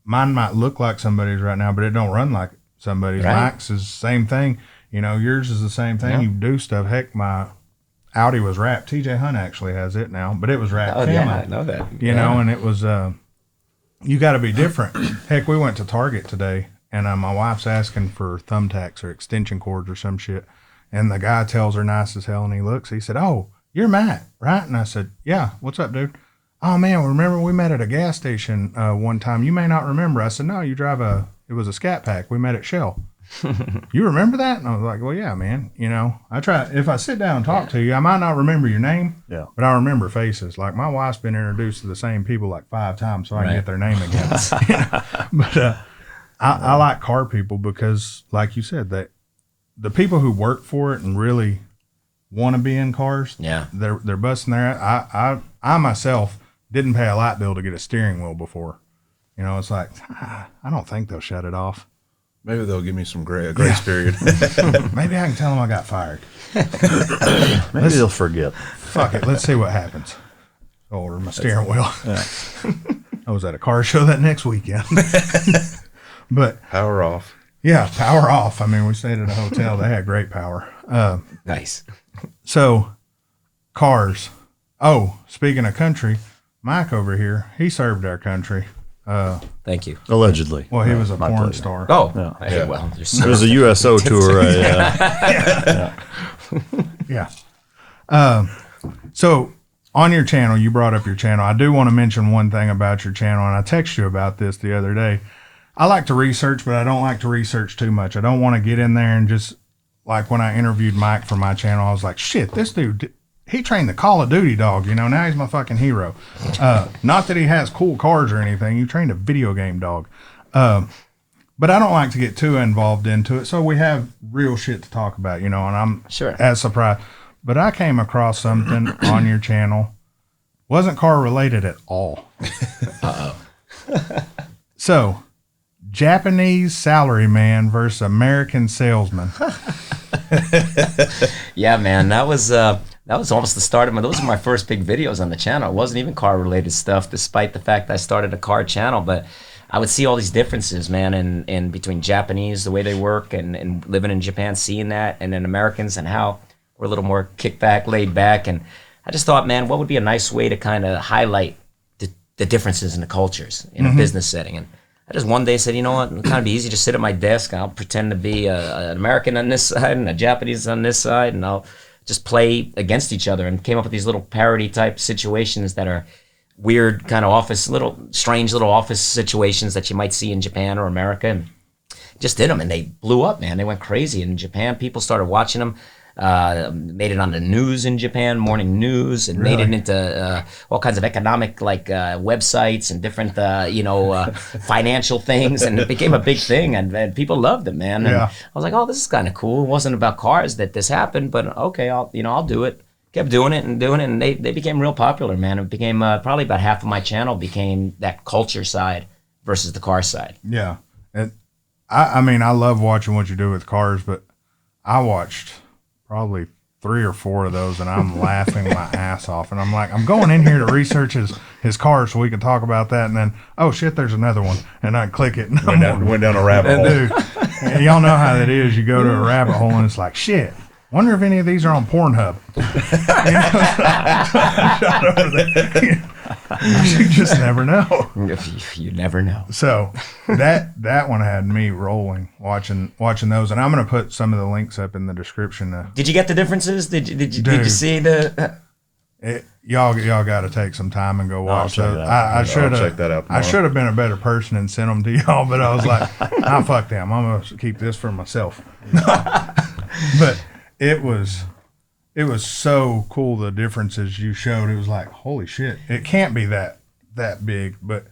mine might look like somebody's right now, but it don't run like somebody's. Right. Mike's is the same thing. You know, yours is the same thing. Yeah. You do stuff. Heck, my Audi was wrapped. TJ Hunt actually has it now, but it was wrapped. Oh, camo, yeah, I know that. You know, and it was, you got to be different. Heck, we went to Target today, and my wife's asking for thumbtacks or extension cords or some shit. And the guy tells her nice as hell, and he looks. He said, "Oh, you're Matt, right?" And I said, "Yeah, what's up, dude?" "Oh, man, remember we met at a gas station one time? You may not remember." I said, "No, you drive it was a Scat Pack. We met at Shell." "You remember that?" And I was like, "Well, yeah, man. You know, if I sit down and talk to you, I might not remember your name, but I remember faces. Like my wife's been introduced to the same people like 5 times, so I can get their name again." You know? But I like car people because, like you said, that the people who work for it and really want to be in cars, they're busting their ass. I myself didn't pay a light bill to get a steering wheel before. You know, it's like I don't think they'll shut it off. Maybe they'll give me some grace period. Maybe I can tell them I got fired. Maybe they'll forget. Fuck it. Let's see what happens. Order my steering wheel. I was at a car show that next weekend. But Power off. Yeah, power off. I mean, we stayed at a hotel. They had great power. Nice. So, cars. Oh, speaking of country, Mike over here, he served our country. Thank you. Allegedly. Well, he was a My porn pleasure. star. Oh, Yeah. hey, well, there's It was a USO tour. Yeah. So, on your channel, you brought up your channel. I do want to mention one thing about your channel, and I texted you about this the other day. I like to research, but I don't like to research too much. I don't want to get in there and just, like when I interviewed Mike for my channel, I was like, shit, this dude, he trained the Call of Duty dog, now he's my fucking hero. Not that he has cool cars or anything. He trained a video game dog. But I don't like to get too involved into it. So we have real shit to talk about, and I'm Sure. as surprised. But I came across something on your channel. Wasn't car related at all. So, Japanese salaryman versus American salesman. Yeah, man, that was almost the start of those were my first big videos on the channel. It wasn't even car related stuff, despite the fact that I started a car channel. But I would see all these differences, man, in between Japanese, the way they work, and living in Japan, seeing that, and then Americans and how we're a little more kick back, laid back. And I just thought, man, what would be a nice way to kind of highlight the differences in the cultures in a business setting. And I just one day said, you know what, it'll kind of be easy to sit at my desk. I'll pretend to be an American on this side and a Japanese on this side, and I'll just play against each other, and came up with these little parody type situations that are weird kind of strange little office situations that you might see in Japan or America. And just did them, and they blew up, man. They went crazy in Japan. People started watching them. Made it on the news in Japan, morning news, and made it into all kinds of economic websites and different financial things, and it became a big thing, and people loved it, man. And I was like, oh, this is kind of cool. It wasn't about cars that this happened, but okay, I'll do it. Kept doing it, and they became real popular, man. It became probably about half of my channel became that culture side versus the car side. Yeah, and I mean, I love watching what you do with cars, but I watched probably 3 or 4 of those, and I'm laughing my ass off. And I'm like, I'm going in here to research his car so we can talk about that. And then, oh shit, there's another one, and I click it. And Went down a rabbit hole. dude, y'all know how that is. You go to a rabbit hole, and it's like, shit. Wonder if any of these are on Pornhub. Shot over there. You just never know. You never know. So that one had me rolling watching those, and I'm gonna put some of the links up in the description. Did you get the differences? Did you see the? Y'all got to take some time and go watch check those. it out. I should check that out I tomorrow. should have been a better person and sent them to y'all, but I was like, nah, fuck them. I'm gonna keep this for myself. But it was so cool, the differences you showed. It was like, holy shit, it can't be that big. But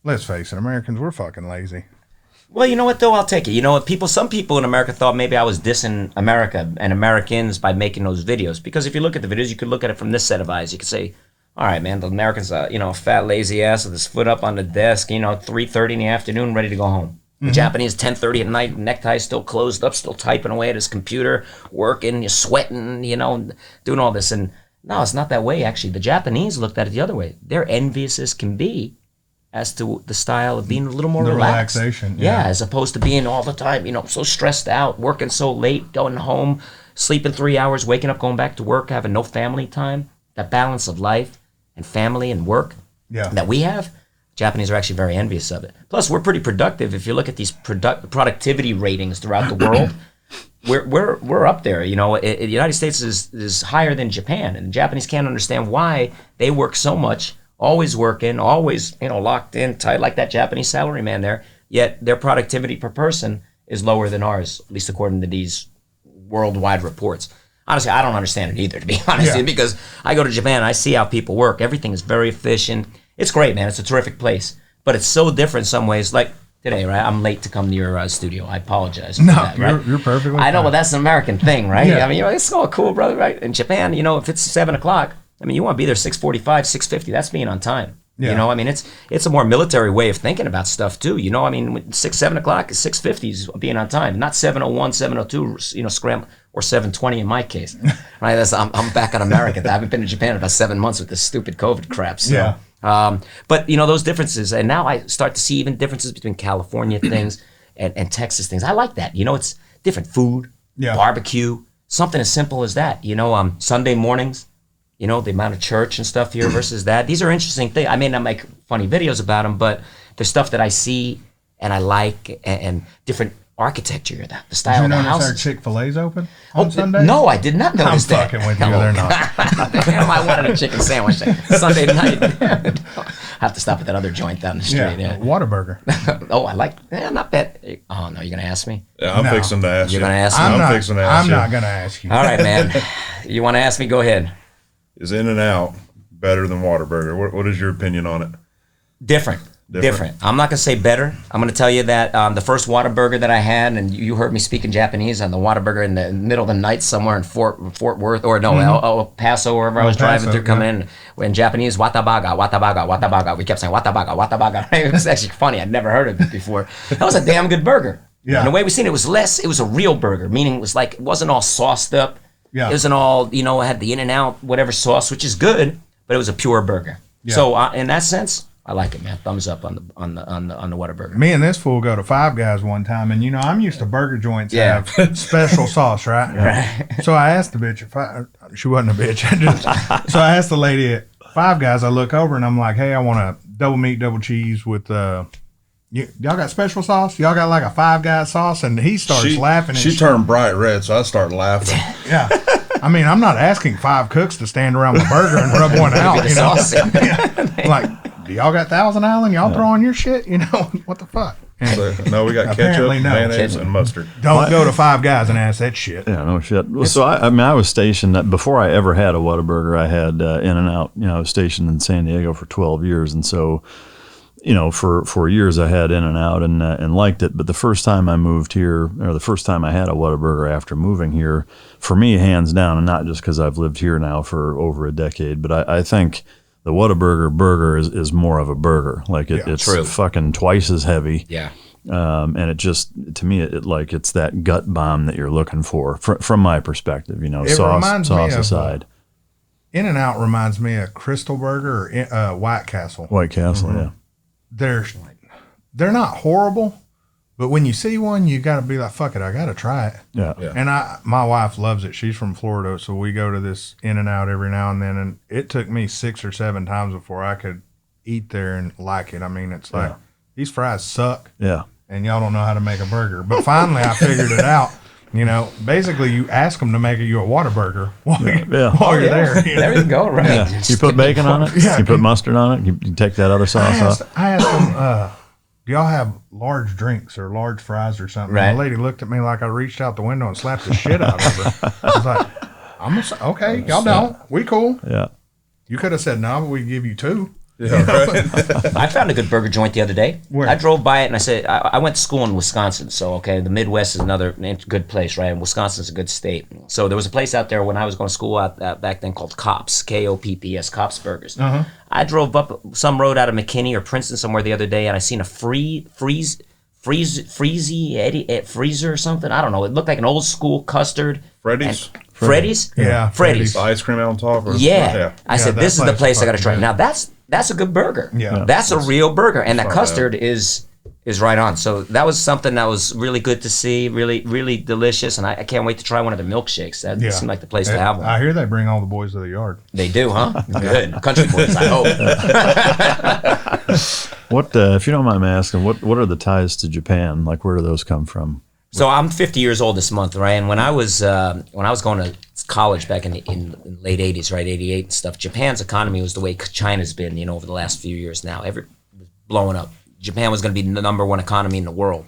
let's face it, Americans, we're fucking lazy. Well, you know what though? I'll take it. You know what? Some people in America thought maybe I was dissing America and Americans by making those videos. Because if you look at the videos, you could look at it from this set of eyes. You could say, all right, man, the Americans are, a fat, lazy ass with his foot up on the desk, 3:30 in the afternoon, ready to go home. The Japanese, 10:30 at night, necktie still closed up, still typing away at his computer, working, you're sweating, doing all this. And no, it's not that way, actually. The Japanese looked at it the other way. They're envious as can be as to the style of being a little more The relaxed. relaxation, Yeah, yeah. as opposed to being all the time, so stressed out, working so late, going home, sleeping 3 hours, waking up, going back to work, having no family time. That balance of life and family and work that we have, Japanese are actually very envious of it. Plus, we're pretty productive. If you look at these productivity ratings throughout the world, we're up there. The United States is higher than Japan, and the Japanese can't understand why they work so much, always working, always locked in tight, like that Japanese salaryman there. Yet their productivity per person is lower than ours, at least according to these worldwide reports. Honestly, I don't understand it either, to be honest, because I go to Japan and I see how people work. Everything is very efficient. It's great, man. It's a terrific place, but it's so different in some ways. Like today, right? I'm late to come to your studio. I apologize for that, right? You're perfectly I know, fine. but that's an American thing, right? Yeah. I mean, it's all cool, brother, right? In Japan, if it's 7 o'clock, I mean, you want to be there 6:45, 6:50. That's being on time. Yeah. I mean, it's a more military way of thinking about stuff too. I mean, 7 o'clock is 6:50 is being on time, not 7:01, 7:02. Scramble, or 7:20 in my case. Right? I'm back on America. I haven't been to Japan in about 7 months with this stupid COVID crap. So. Yeah. But those differences, and now I start to see even differences between California things and Texas things. I like that. You know, it's different food, barbecue, something as simple as that. You know, Sunday mornings, you know, the amount of church and stuff here versus that. These are interesting things. I may not make funny videos about them, but the stuff that I see and I like, and different architecture, the style of the house. Did you notice our Chick-fil-A's open on Sunday? No, I did not notice that. I'm fucking with you. They're not. Damn, I wanted a chicken sandwich Sunday night. I have to stop at that other joint down the street. Yeah, Whataburger. Oh, I like. Not bad. Oh no, you're gonna ask me? Yeah, I'm fixing to ask you. You're gonna ask me? I'm fixing to ask you. I'm not gonna ask you. All right, man. You want to ask me? Go ahead. Is In-N-Out better than Whataburger? What is your opinion on it? Different. I'm not going to say better. I'm going to tell you that the first Whataburger that I had, and you heard me speaking Japanese on the Whataburger in the middle of the night somewhere in Fort Worth, or no, El Paso, wherever I was driving through, coming in Japanese, watabaga, watabaga, watabaga. We kept saying watabaga, watabaga. It was actually funny. I'd never heard of it before. That was a damn good burger. Yeah. And the way we seen it was it was a real burger, meaning it was like, it wasn't all sauced up. Yeah. It wasn't all, you know, it had the In-N-Out, whatever sauce, which is good, but it was a pure burger. Yeah. So in that sense, I like it, man. Thumbs up on the Whataburger. Me and this fool go to Five Guys one time, and you know I'm used to burger joints have special sauce, right? Right. So I asked the bitch she wasn't a bitch. So I asked the lady at Five Guys. I look over and I'm like, "Hey, I want a double meat, double cheese with y'all got special sauce? Y'all got like a Five Guys sauce?" And he starts laughing. She turned bright red, so I started laughing. Yeah. I mean, I'm not asking 5 cooks to stand around the burger and rub one out. You know, like. Y'all got Thousand Island? Y'all throw on your shit? You know, what the fuck? So, no, we got ketchup, mayonnaise, and mustard. Don't go to Five Guys and ask that shit. Yeah, no shit. So, I was stationed, before I ever had a Whataburger, I had In-N-Out. You know, I was stationed in San Diego for 12 years. And so, you know, for years I had In-N-Out and liked it. But the first time I moved here, or the first time I had a Whataburger after moving here, for me, hands down, and not just because I've lived here now for over a decade, but I think the Whataburger burger is more of a burger. Like it's fucking twice as heavy. Yeah. And it just, to me, it's that gut bomb that you're looking for from my perspective, you know, sauce aside. In-N-Out reminds me of Crystal Burger or White Castle. White Castle, yeah. They're not horrible, but when you see one, you got to be like, fuck it, I got to try it. Yeah. And my wife loves it. She's from Florida, so we go to this In-N-Out every now and then, and it took me 6 or 7 times before I could eat there and like it. I mean, it's like, these fries suck. Yeah. And y'all don't know how to make a burger. But finally, I figured it out. You know, basically, you ask them to make you a Whataburger while you're there. You know? There you go, right? Yeah. You put bacon on it? Yeah. You put mustard on it? You take that other sauce off? I asked them, do y'all have large drinks or large fries or something? Right. And the lady looked at me like I reached out the window and slapped the shit out of her. I was like, okay, y'all don't. We cool. Yeah. You could have said no, but we give you 2. Yeah, right. I found a good burger joint the other day. Where? I drove by it and I said, I went to school in Wisconsin. So, okay, the Midwest is another good place, right? And Wisconsin's a good state. So there was a place out there when I was going to school back then called Kopp's, Kopps, Kopp's Burgers. Uh-huh. I drove up some road out of McKinney or Princeton somewhere the other day, and I seen a freezy freezer or something. I don't know. It looked like an old school custard. Freddy's? Freddy's? Yeah. Freddy's. The ice cream out on top? I said, this is the place I got to try. Now, that's a good burger. Yeah. That's a real burger. And that custard is right on. So that was something that was really good to see, really, really delicious. And I can't wait to try one of the milkshakes. That seemed like the place to have one. I hear they bring all the boys to the yard. They do, huh? Good. Country boys, I hope. What, if you don't mind me asking, what are the ties to Japan? Like, where do those come from? So I'm 50 years old this month, right? And when I was going to college back in the late 80s, right, 88 and stuff, Japan's economy was the way China's been, you know, over the last few years now. Blowing up. Japan was going to be the number 1 economy in the world.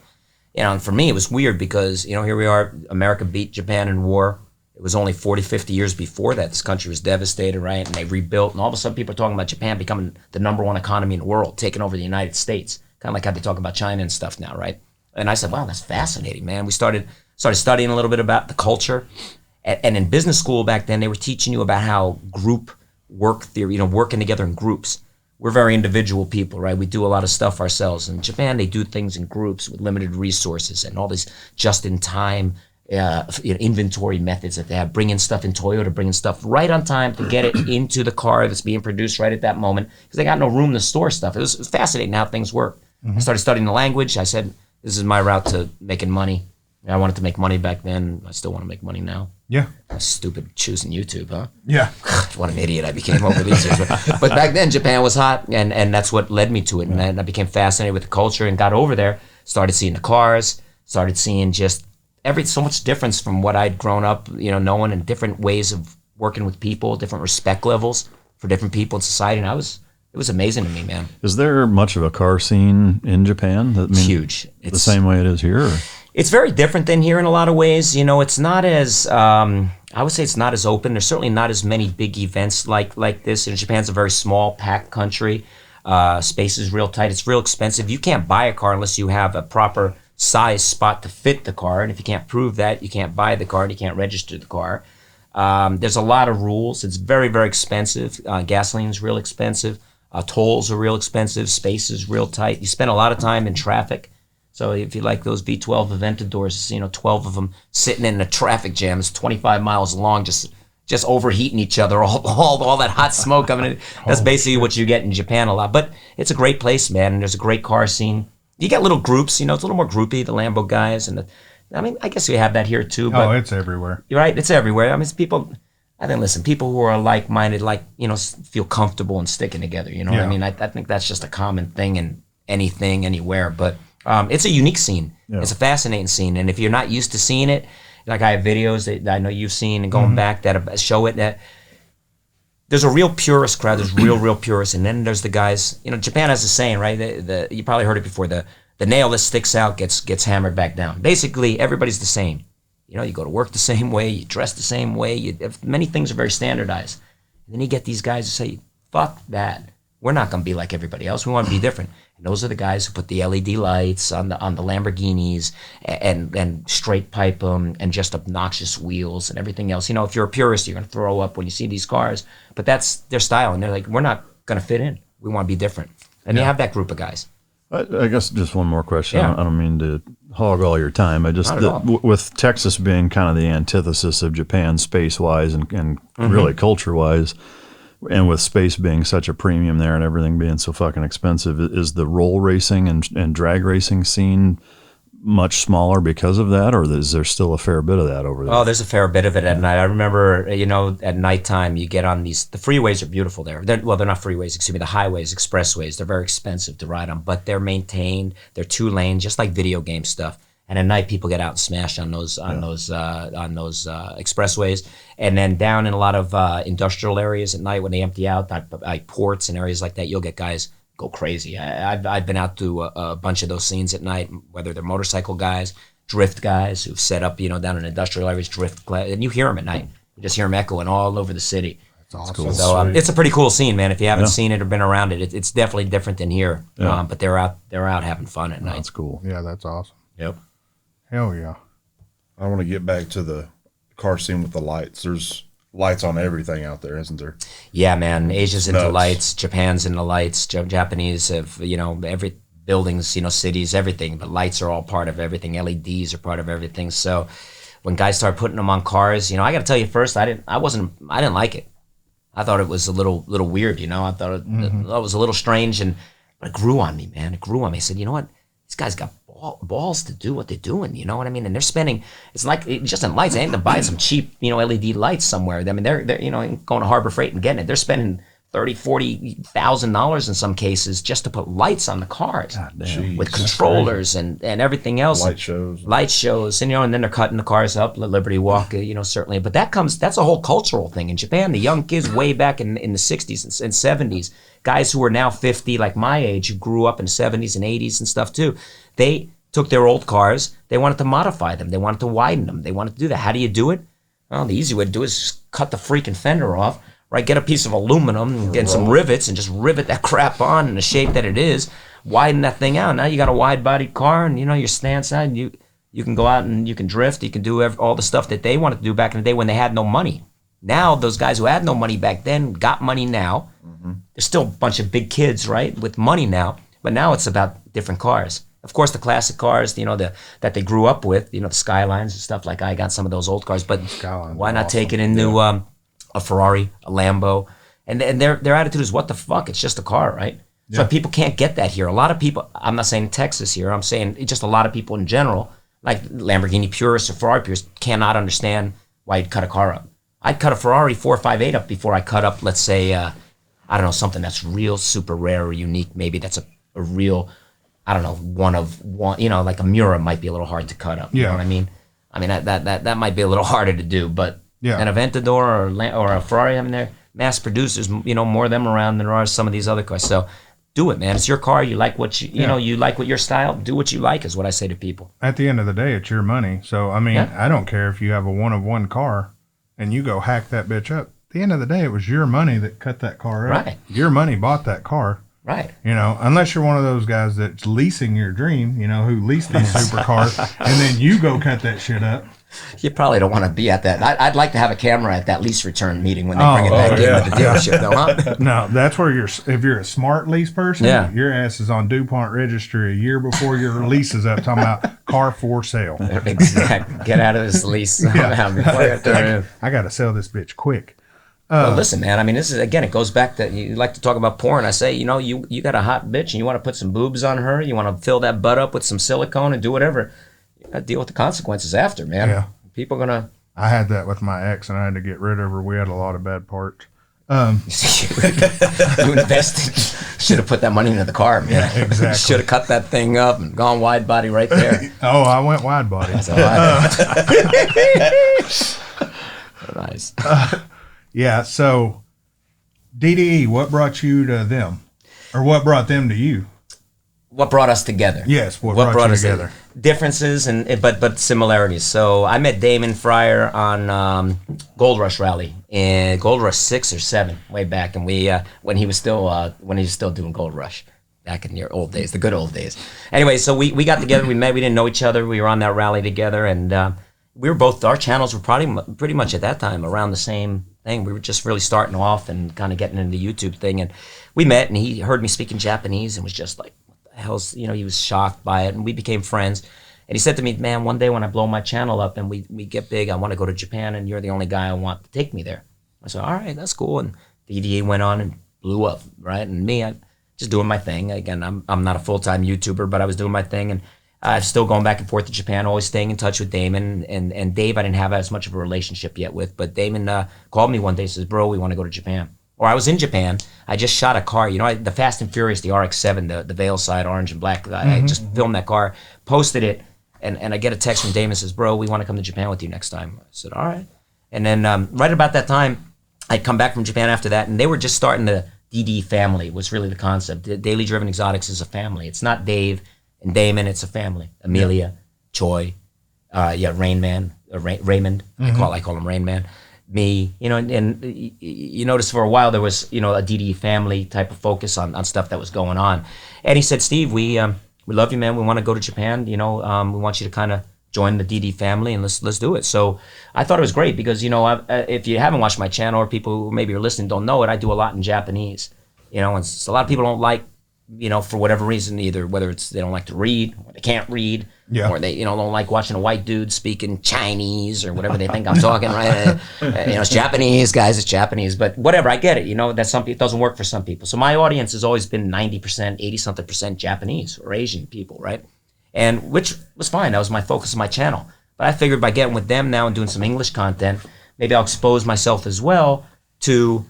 You know, and for me, it was weird because, you know, here we are, America beat Japan in war. It was only 40, 50 years before that. This country was devastated, right? And they rebuilt. And all of a sudden, people are talking about Japan becoming the number 1 economy in the world, taking over the United States. Kind of like how they talk about China and stuff now, right? And I said, wow, that's fascinating, man. We started studying a little bit about the culture. And in business school back then, they were teaching you about how group work theory, you know, working together in groups. We're very individual people, right? We do a lot of stuff ourselves. In Japan, they do things in groups with limited resources and all these just-in-time inventory methods that they have. Bringing stuff in Toyota, bringing stuff right on time to get it into the car that's being produced right at that moment because they got no room to store stuff. It was fascinating how things work. Mm-hmm. I started studying the language. I said, This is my route to making money. I wanted to make money back then. I still want to make money now. Yeah. That's stupid choosing YouTube, huh? Yeah. What an idiot I became over these years. But back then, Japan was hot, and that's what led me to it. And I became fascinated with the culture and got over there, started seeing the cars, started seeing just so much difference from what I'd grown up, knowing, and different ways of working with people, different respect levels for different people in society. And it was amazing to me, man. Is there much of a car scene in Japan? It's huge. It's the same way it is here? Or? It's very different than here in a lot of ways. It's not as, I would say it's not as open. There's certainly not as many big events like this. And Japan's a very small, packed country. Space is real tight. It's real expensive. You can't buy a car unless you have a proper size spot to fit the car. And if you can't prove that, you can't buy the car and you can't register the car. There's a lot of rules. It's very, very expensive. Gasoline's real expensive. Tolls are real expensive. Space is real tight. You spend a lot of time in traffic. So if you like those V12 Aventadors, 12 of them sitting in a traffic jam, it's 25 miles long, just overheating each other, all that hot smoke coming in. That's basically what you get in Japan a lot. But it's a great place, man, and there's a great car scene. You get little groups, it's a little more groupy, the Lambo guys, and I guess we have that here too. But it's everywhere. You're right, it's everywhere. It's people. People who are like-minded, feel comfortable and sticking together. What I mean? I think that's just a common thing in anything, anywhere. But it's a unique scene. Yeah. It's a fascinating scene. And if you're not used to seeing it, like I have videos that I know you've seen and going back that show it, that there's a real purist crowd. There's real purists. And then there's the guys, Japan has a saying, right? You probably heard it before. The nail that sticks out gets hammered back down. Basically, everybody's the same. You go to work the same way, you dress the same way. Many things are very standardized. And then you get these guys who say, fuck that. We're not going to be like everybody else. We want to be different. And those are the guys who put the LED lights on the Lamborghinis and straight pipe them and just obnoxious wheels and everything else. If you're a purist, you're going to throw up when you see these cars. But that's their style. And they're like, we're not going to fit in. We want to be different. And you have that group of guys. I guess just one more question. Yeah. I don't mean to hog all your time. With Texas being kind of the antithesis of Japan space-wise and really culture-wise, and with space being such a premium there and everything being so fucking expensive, is the roll racing and drag racing scene much smaller because of that, or is there still a fair bit of that over there? Oh, there's a fair bit of it at night. I remember, at nighttime you get on the freeways are beautiful there. They're not freeways, excuse me, the highways, expressways. They're very expensive to ride on, but they're maintained. They're 2 lanes, just like video game stuff. And at night people get out and smash on those expressways. And then down in a lot of industrial areas at night when they empty out, like ports and areas like that, you'll get guys go crazy. I've been out to a bunch of those scenes at night, whether they're motorcycle guys, drift guys who've set up, down in industrial areas, and you hear them at night. You just hear them echoing all over the city. That's awesome. Cool. So it's a pretty cool scene, man. If you haven't seen it or been around it, it's definitely different than here. Yeah. But they're out having fun at night. That's cool. Yeah, that's awesome. Yep. Hell yeah. I want to get back to the car scene with the lights. There's lights on everything out there, isn't there? Yeah, man. Asia's into Nuts. lights. Japan's into lights. Japanese have, every buildings, cities, everything. But lights are all part of everything. LEDs are part of everything. So when guys start putting them on cars, I got to tell you first, I didn't like it. I thought it was a little weird. I thought it was a little strange, but it grew on me, man. It grew on me. I said, you know what? These guys got balls to do what they're doing, you know what I mean? And they're spending, it's like just in lights. They ain't to buy some cheap, LED lights somewhere. I mean, they're going to Harbor Freight and getting it. They're spending $30,000-$40,000 in some cases just to put lights on the cars with controllers and everything else. Light shows, and and then they're cutting the cars up, Liberty Walk, certainly. But that's a whole cultural thing in Japan. The young kids way back in the 60s and 70s, guys who are now 50, like my age, who grew up in the 70s and 80s and stuff too, they took their old cars, they wanted to modify them, they wanted to widen them, they wanted to do that. How do you do it? Well, the easy way to do it is just cut the freaking fender off, right? Get a piece of aluminum and get some rivets and just rivet that crap on in the shape that it is, widen that thing out. Now you got a wide-bodied car and, your stance side, you can go out and you can drift, you can do all the stuff that they wanted to do back in the day when they had no money. Now, those guys who had no money back then got money now. There's still a bunch of big kids, right, with money now, but now it's about different cars. Of course, the classic cars, that they grew up with, the Skylines and stuff like I got some of those old cars, but why not take it into a Ferrari, a Lambo, and their attitude is, what the fuck? It's just a car, right? So people can't get that here. A lot of people, I'm not saying Texas here, I'm saying just a lot of people in general, like Lamborghini purists or Ferrari purists, cannot understand why you'd cut a car up. I'd cut a Ferrari 458 up before I cut up, let's say, I don't know, something that's real super rare or unique. Maybe that's a real, I don't know, one of one, you know, like a Miura might be a little hard to cut up. You know what I mean? I mean, that might be a little harder to do, but an Aventador or a Ferrari, I mean, they're mass producers, you know, more of them around than there are some of these other cars. So do it, man. It's your car. You like what you know, you like what your style, do what you like is what I say to people. At the end of the day, it's your money. So, I mean, I don't care if you have a one-of-one car and you go hack that bitch up. At the end of the day, it was your money that cut that car up. Right. Your money bought that car. Right. You know, unless you're one of those guys that's leasing your dream, you know, who lease these supercars and then you go cut that shit up. You probably don't want to be at that. I'd like to have a camera at that lease return meeting when they bring it back into the dealership, though, huh? No, that's where if you're a smart lease person, your ass is on DuPont registry a year before your lease is up, talking about car for sale. Exactly. Get out of this lease before I got to sell this bitch quick. Well, listen, man. I mean, this is, again, it goes back to, you like to talk about porn. I say, you know, you got a hot bitch and you want to put some boobs on her. You want to fill that butt up with some silicone and do whatever. You got to deal with the consequences after, man. Yeah. People are going to. I had that with my ex and I had to get rid of her. We had a lot of bad parts. You invested. Should have put that money into the car, man. Yeah, exactly. Should have cut that thing up and gone wide body right there. Oh, I went wide body. Nice. Yeah, so DDE, what brought you to them? Or what brought them to you? What brought us together? Yes, what brought us together? Differences but similarities. So I met Damon Fryer on Gold Rush Rally in Gold Rush 6 or 7 way back, and we when he was still doing Gold Rush back in your old days, the good old days. Anyway, so we got together, we met, we didn't know each other, we were on that rally together, and we were both, our channels were probably pretty much at that time around the same thing. We were just really starting off and kind of getting into the YouTube thing, and we met, and he heard me speaking Japanese and was just like, hell's, you know, he was shocked by it, and we became friends. And he said to me, man, one day when I blow my channel up and we get big, I want to go to Japan, and you're the only guy I want to take me there. I said, all right, that's cool. And the EDA went on and blew up, right? And me, I just doing my thing. Again, I'm not a full-time YouTuber, but I was doing my thing, and still going back and forth to Japan, always staying in touch with Damon. And Dave, I didn't have as much of a relationship yet with, but Damon called me one day and says, bro, we want to go to Japan. Or I was in Japan. I just shot a car. You know, the Fast and Furious, the RX-7, the Veil side, orange and black. I just filmed that car, posted it, and I get a text from Damon, says, bro, we want to come to Japan with you next time. I said, all right. And then right about that time, I'd come back from Japan after that, and they were just starting the DD family was really the concept. The Daily Driven Exotics is a family. It's not Dave and Damon, it's a family. Amelia, Choi, Rain Man, Raymond. I call him Rain Man. Me, you know, and you notice for a while there was, you know, a DD family type of focus on stuff that was going on. And he said, Steve, we love you, man. We want to go to Japan. You know, we want you to kind of join the DD family, and let's do it. So I thought it was great because, you know, if you haven't watched my channel, or people who maybe are listening don't know it, I do a lot in Japanese. You know, and a lot of people don't like, you know, for whatever reason, either whether it's they don't like to read, or they can't read, or they, you know, don't like watching a white dude speaking Chinese or whatever they think I'm talking, right? You know, it's Japanese, guys, it's Japanese, but whatever, I get it. You know, that it doesn't work for some people. So my audience has always been 90%, 80-something% Japanese or Asian people, right? And which was fine. That was my focus of my channel. But I figured by getting with them now and doing some English content, maybe I'll expose myself as well to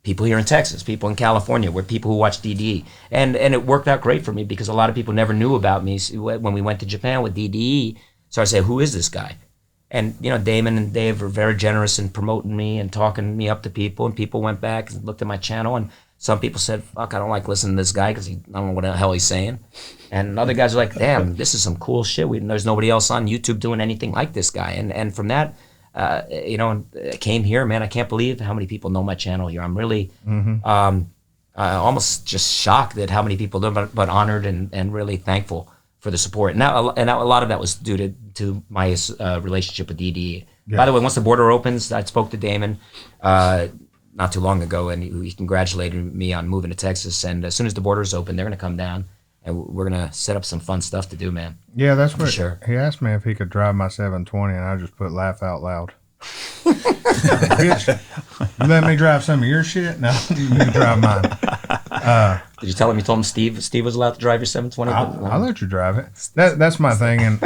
people here in Texas, people in California, where people who watch DDE. And it worked out great for me because a lot of people never knew about me when we went to Japan with DDE. So I said, who is this guy? And, you know, Damon and Dave were very generous in promoting me and talking me up to people. And people went back and looked at my channel. And some people said, fuck, I don't like listening to this guy because I don't know what the hell he's saying. And other guys were like, damn, this is some cool shit. There's nobody else on YouTube doing anything like this guy. And from that, you know, I came here, man. I can't believe how many people know my channel here. I'm really almost just shocked at how many people do, but honored and really thankful for the support. And a lot of that was due to my relationship with DD. Yeah. By the way, once the border opens, I spoke to Damon not too long ago, and he congratulated me on moving to Texas. And as soon as the borders open, they're going to come down, and we're going to set up some fun stuff to do, man. Yeah, that's what sure. He asked me if he could drive my 720, and I just put laugh out loud. Bitch, you let me drive some of your shit? No, you can drive mine. Did you tell him? You told him Steve was allowed to drive your 720? I'll let you drive it. That's my thing. And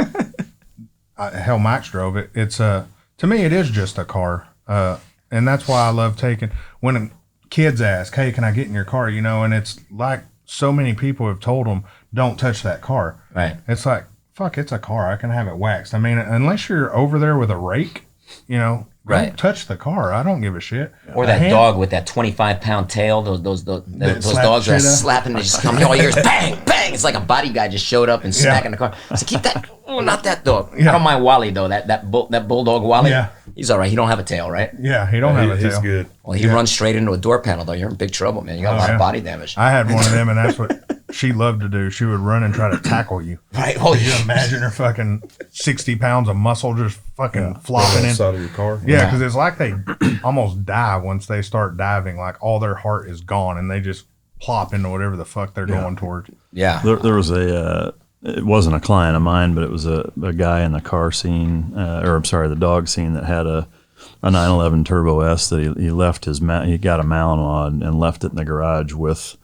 hell, Max drove it. It's to me, it is just a car. And that's why I love taking when kids ask, "Hey, can I get in your car?" You know, and it's like so many people have told them, "Don't touch that car." Right. It's like, fuck, it's a car. I can have it waxed. I mean, unless you're over there with a rake, you know, don't touch the car. I don't give a shit. Or that dog with that 25-pound tail. Those dogs are slapping. They just come in all ears. Bang, bang. It's like a body guy just showed up and smacking the car. So keep that. Oh, not that dog. I don't mind Wally though. That bulldog Wally. Yeah. He's all right. He don't have a tail, right? Yeah, he don't have a tail. He's good. Well, he runs straight into a door panel though. You're in big trouble, man. You got a lot of body damage. I had one of them, and that's what she loved to do. She would run and try to tackle you. Right. Oh, you imagine her fucking 60 pounds of muscle just fucking flopping in. Side of your car. Yeah, because it's like they almost die once they start diving. Like all their heart is gone, and they just plop into whatever the fuck they're going towards. Yeah. There was it wasn't a client of mine, but it was a guy in the car scene, the dog scene that had a 911 Turbo S that he left he got a Malinois and left it in the garage with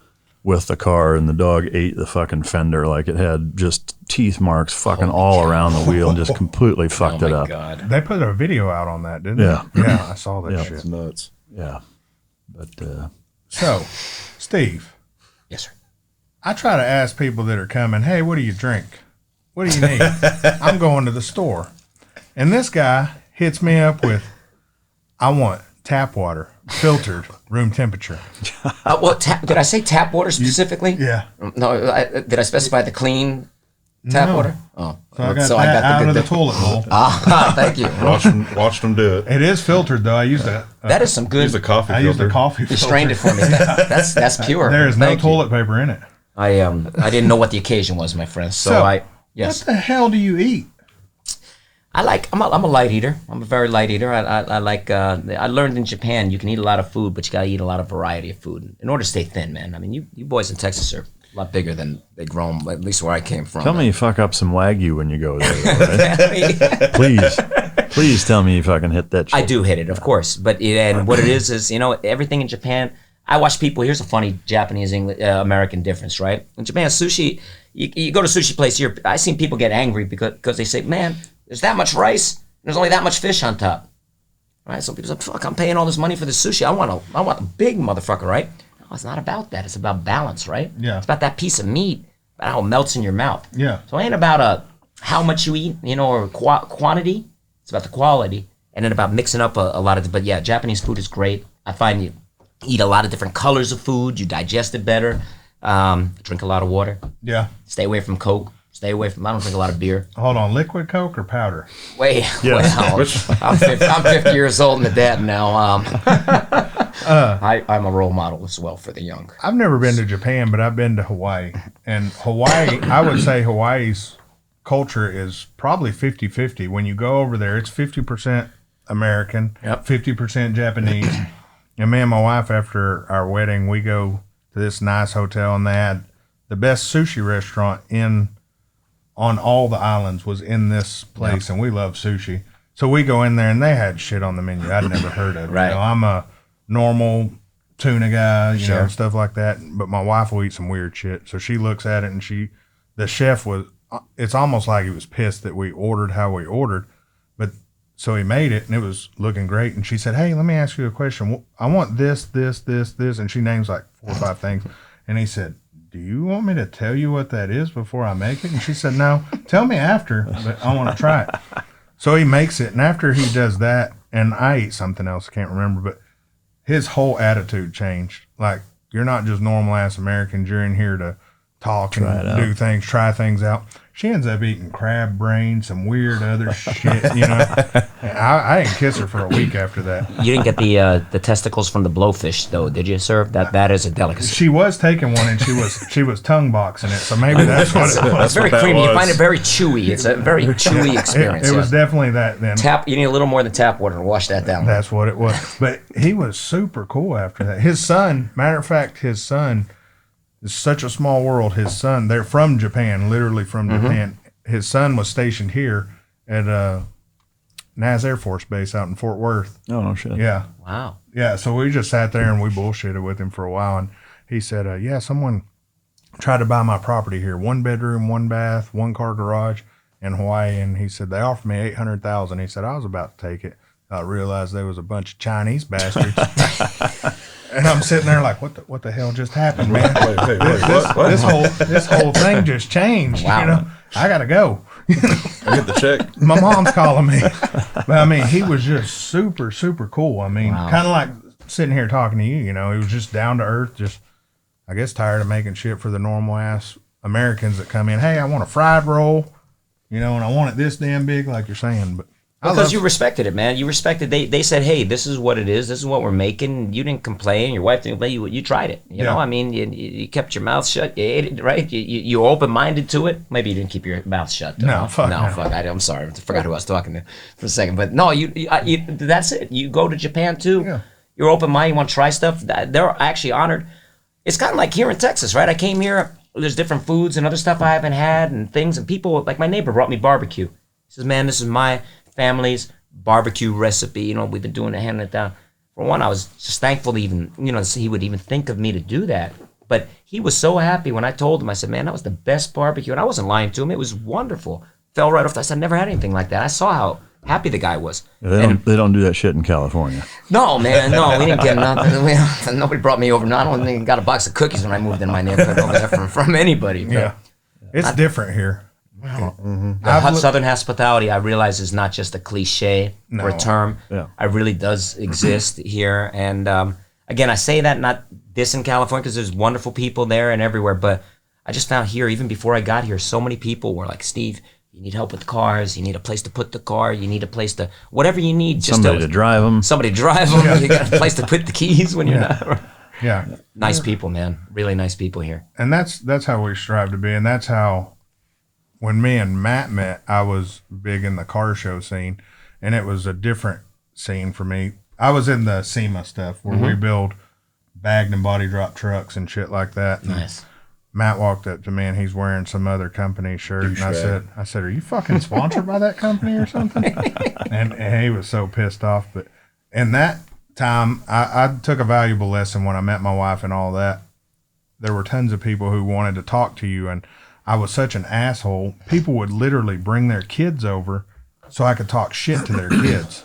the car, and the dog ate the fucking fender. Like it had just teeth marks fucking all around the wheel and just completely fucked it up. God. They put a video out on that, didn't they? Yeah, I saw that shit. It's nuts. Yeah. But so, Steve. Yes, sir. I try to ask people that are coming, "Hey, what do you drink? What do you need?" I'm going to the store. And this guy hits me up with, "I want tap water, filtered, room temperature." Did I say tap water specifically? Yeah. No, did I specify the clean tap water? Oh. So I got out of the toilet bowl. Thank you. Watched them do it. It is filtered, though. I used that is some good. Use a coffee filter. I used a coffee filter. You strained it for me. That's pure. There is no toilet paper in it. I didn't know what the occasion was, my friend. Yes. What the hell do you eat? I'm a light eater. I'm a very light eater. I like. I learned in Japan you can eat a lot of food, but you gotta eat a lot of variety of food in order to stay thin, man. I mean, you boys in Texas are a lot bigger than they grown, at least where I came from. Tell me you fuck up some Wagyu when you go there, though, right? Please tell me you fucking hit that shit. I do hit it, of course. But and what it is everything in Japan. I watch people. Here's a funny Japanese American difference, right? In Japan, sushi. You go to a sushi place here. I've seen people get angry because they say, "Man, there's that much rice. There's only that much fish on top." Right? So people say, "Fuck, I'm paying all this money for the sushi. I want a big motherfucker, right?" No, it's not about that. It's about balance, right? Yeah. It's about that piece of meat, about how it melts in your mouth. Yeah. So it ain't about how much you eat, or quantity. It's about the quality, and then about mixing up a lot of. But yeah, Japanese food is great. I find you eat a lot of different colors of food. You digest it better. Drink a lot of water. Yeah. Stay away from Coke. I don't drink a lot of beer. Hold on, liquid Coke or powder? Well, I'm 50 years old and a dad now. I'm a role model as well for the young. I've never been to Japan, but I've been to Hawaii. And Hawaii, I would say Hawaii's culture is probably 50-50. When you go over there, it's 50% American, 50% Japanese. And me and my wife, after our wedding, we go to this nice hotel, and they had the best sushi restaurant on all the islands was in this place, and we love sushi. So we go in there, and they had shit on the menu I'd never heard of. Right. I'm a normal tuna guy, you know, stuff like that. But my wife will eat some weird shit. So she looks at it, and the chef it's almost like he was pissed that we ordered how we ordered. But so he made it, and it was looking great. And she said, "Hey, let me ask you a question. I want this, this, this, this." And she names like 4 or 5 things. And he said, "Do you want me to tell you what that is before I make it?" And she said, "No, tell me after, but I want to try it." So he makes it, and after he does that, and I eat something else, I can't remember, but his whole attitude changed. Like, you're not just normal ass Americans, you're in here to talk and do things, try things out. She ends up eating crab brains, some weird other shit, you know. I didn't kiss her for a week after that. You didn't get the testicles from the blowfish, though, did you, sir? That is a delicacy. She was taking one, and she was tongue boxing it, so maybe that's what it was. It's very creamy. You find it very chewy. It's a very chewy experience. It was definitely that then. You need a little more than tap water to wash that down. That's what it was. But he was super cool after that. His son, matter of fact, his son, it's such a small world. His son, they're from Japan, literally from Japan. His son was stationed here at NAS Air Force Base out in Fort Worth. Oh, no shit. Yeah. Wow. Yeah, so we just sat there and we bullshitted with him for a while. And He said, yeah, someone tried to buy my property here, 1 bedroom, 1 bath, 1 car garage in Hawaii. And he said, they offered me $800,000. He said, I was about to take it. I realized there was a bunch of Chinese bastards. And I'm sitting there like, what the hell just happened, man? Wait, This whole thing just changed. Wow. You know, I got to go. I get the check. My mom's calling me. But I mean, he was just super, super cool. I mean, kind of like sitting here talking to you, you know, he was just down to earth, just, I guess, tired of making shit for the normal ass Americans that come in. Hey, I want a fried roll, you know, and I want it this damn big, like you're saying. But because you respected it, man. You respected. They said, "Hey, this is what it is. This is what we're making." You didn't complain. Your wife didn't complain. You tried it. You know, I mean, you kept your mouth shut. You ate it, right? You were open minded to it. Maybe you didn't keep your mouth shut. Though. No, fuck. I'm sorry. I forgot who I was talking to for a second. But no, you that's it. You go to Japan too. Yeah. You're open minded. You want to try stuff. They're actually honored. It's kind of like here in Texas, right? I came here. There's different foods and other stuff I haven't had and things. And people, like my neighbor brought me barbecue. He says, "Man, this is my family's barbecue recipe. You know, we've been doing it, handing it down." For one, I was just thankful to even, you know, he would even think of me to do that. But he was so happy when I told him. I said, "Man, that was the best barbecue." And I wasn't lying to him. It was wonderful. Fell right off. I said, "I never had anything like that." I saw how happy the guy was. They don't do that shit in California. No, man, no, we didn't get nothing. Nobody brought me over. No, I don't think I got a box of cookies when I moved in my neighborhood over there from anybody. But yeah, it's different here. Southern hospitality, I realize, is not just a cliche or a term. Yeah. It really does exist here. And again, I say that not dissing California because there's wonderful people there and everywhere. But I just found here, even before I got here, so many people were like, "Steve, you need help with the cars. You need a place to put the car. You need a place to whatever you need. Just Somebody to drive them. Somebody to drive them. You got a place to put the keys when you're not." Yeah. Nice people, man. Really nice people here. And that's how we strive to be. And that's how, when me and Matt met, I was big in the car show scene, and it was a different scene for me. I was in the SEMA stuff where we build bagged and body drop trucks and shit like that. And Nice. Matt walked up to me and he's wearing some other company shirt, and I said, "Are you fucking sponsored by that company or something?" and he was so pissed off. But in that time, I took a valuable lesson when I met my wife and all that. There were tons of people who wanted to talk to you, and I was such an asshole. People would literally bring their kids over so I could talk shit to their kids.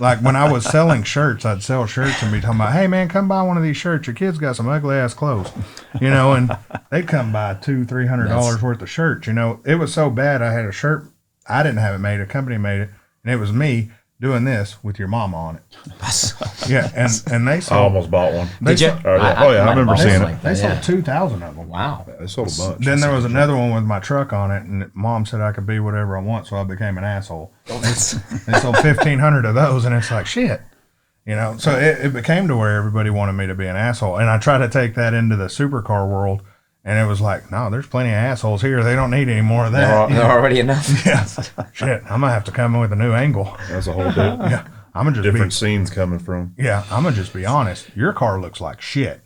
Like when I was selling shirts, I'd sell shirts and be talking about, "Hey man, come buy one of these shirts. Your kid's got some ugly ass clothes," you know, and they'd come buy $200-$300 worth of shirts. You know, it was so bad. I had a shirt. I didn't have it made. A company made it, and it was me doing this with your mama on it. Yeah, and they I sold. almost bought one. Did you? I remember seeing it. They sold 2,000 of them. Wow. They sold a bunch. Then there was another one with my truck on it, and Mom said I could be whatever I want, so I became an asshole. They sold 1,500 of those, and it's like, shit. You know, so it became to where everybody wanted me to be an asshole. And I tried to take that into the supercar world, and it was like, no, there's plenty of assholes here. They don't need any more of that. They're already enough. Yeah. Shit, I'm going to have to come in with a new angle. That's a whole different, Yeah. I'm going to just different scenes coming from. Yeah, I'm going to just be honest. Your car looks like shit.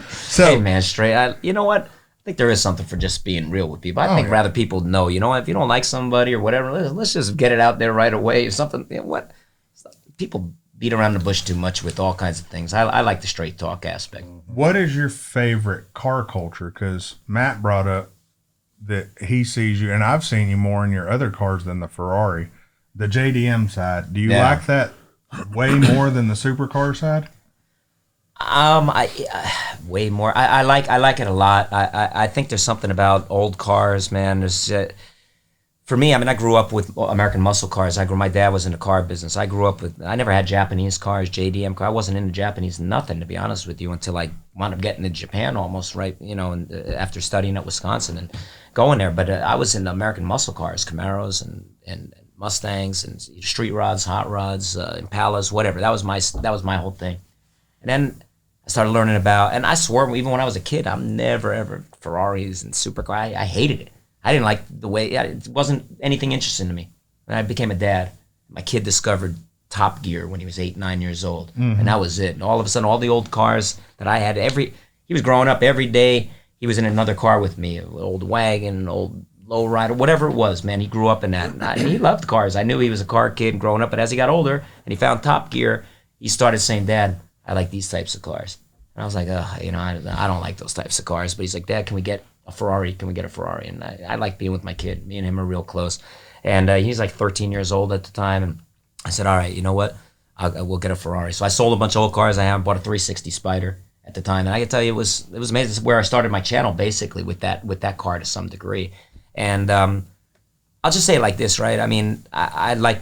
So, Hey, man, straight. You know what? I think there is something for just being real with people. I think rather people know, you know, if you don't like somebody or whatever, let's just get it out there right away. If something, you know, what? People beat around the bush too much with all kinds of things. I like the straight talk aspect. what is your favorite car culture? Because Matt brought up that he sees you, and I've seen you more in your other cars than the Ferrari. The JDM side, do you like that way more than the supercar side? Way more. I like it a lot. I think there's something about old cars, man. There's for me, I mean, I grew up with American muscle cars. My dad was in the car business. I never had Japanese cars, JDM car. I wasn't into Japanese nothing, to be honest with you, until I wound up getting to Japan almost, right, you know, and after studying at Wisconsin and going there. But I was into American muscle cars, Camaros and Mustangs and street rods, hot rods, Impalas, whatever. That was my whole thing. And then I started learning about, and I swore even when I was a kid, I'm never ever Ferraris and supercar. I hated it. I didn't like the way, it wasn't anything interesting to me. When I became a dad, my kid discovered Top Gear when he was 8, 9 years old. And that was it. And all of a sudden, all the old cars that I had, he was growing up every day. He was in another car with me, an old wagon, an old lowrider, whatever it was, man. He grew up in that. And he loved cars. I knew he was a car kid growing up. But as he got older and he found Top Gear, he started saying, "Dad, I like these types of cars." And I was like, I don't like those types of cars. But he's like, Dad, can we get a Ferrari? Can we get a Ferrari? And I like being with my kid. Me and him are real close. And he's like 13 years old at the time. And I said, all right, you know what? We'll get a Ferrari. So I sold a bunch of old cars I have, bought a 360 Spider at the time. And I can tell you, it was amazing. This is where I started my channel, basically, with that car to some degree. And I'll just say it like this, right? I mean, I like,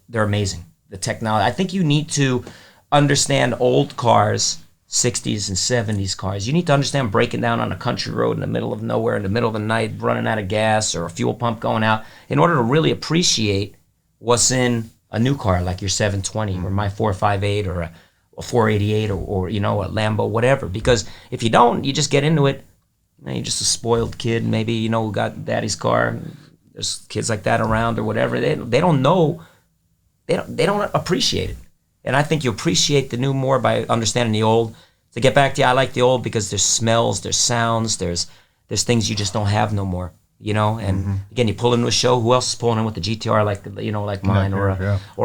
they're amazing. The technology. I think you need to understand old cars, 60s and 70s cars. You need to understand breaking down on a country road in the middle of nowhere, in the middle of the night, running out of gas or a fuel pump going out, in order to really appreciate what's in a new car like your 720 or my 458 or a 488 or a Lambo, whatever. Because if you don't, you just get into it, you're just a spoiled kid, maybe, who got daddy's car. There's kids like that around or whatever. They don't know, they don't appreciate it. And I think you appreciate the new more by understanding the old. To get back to you, I like the old because there's smells, there's sounds, there's things you just don't have no more, And again, you pull into a show. Who else is pulling in with the GTR like mine or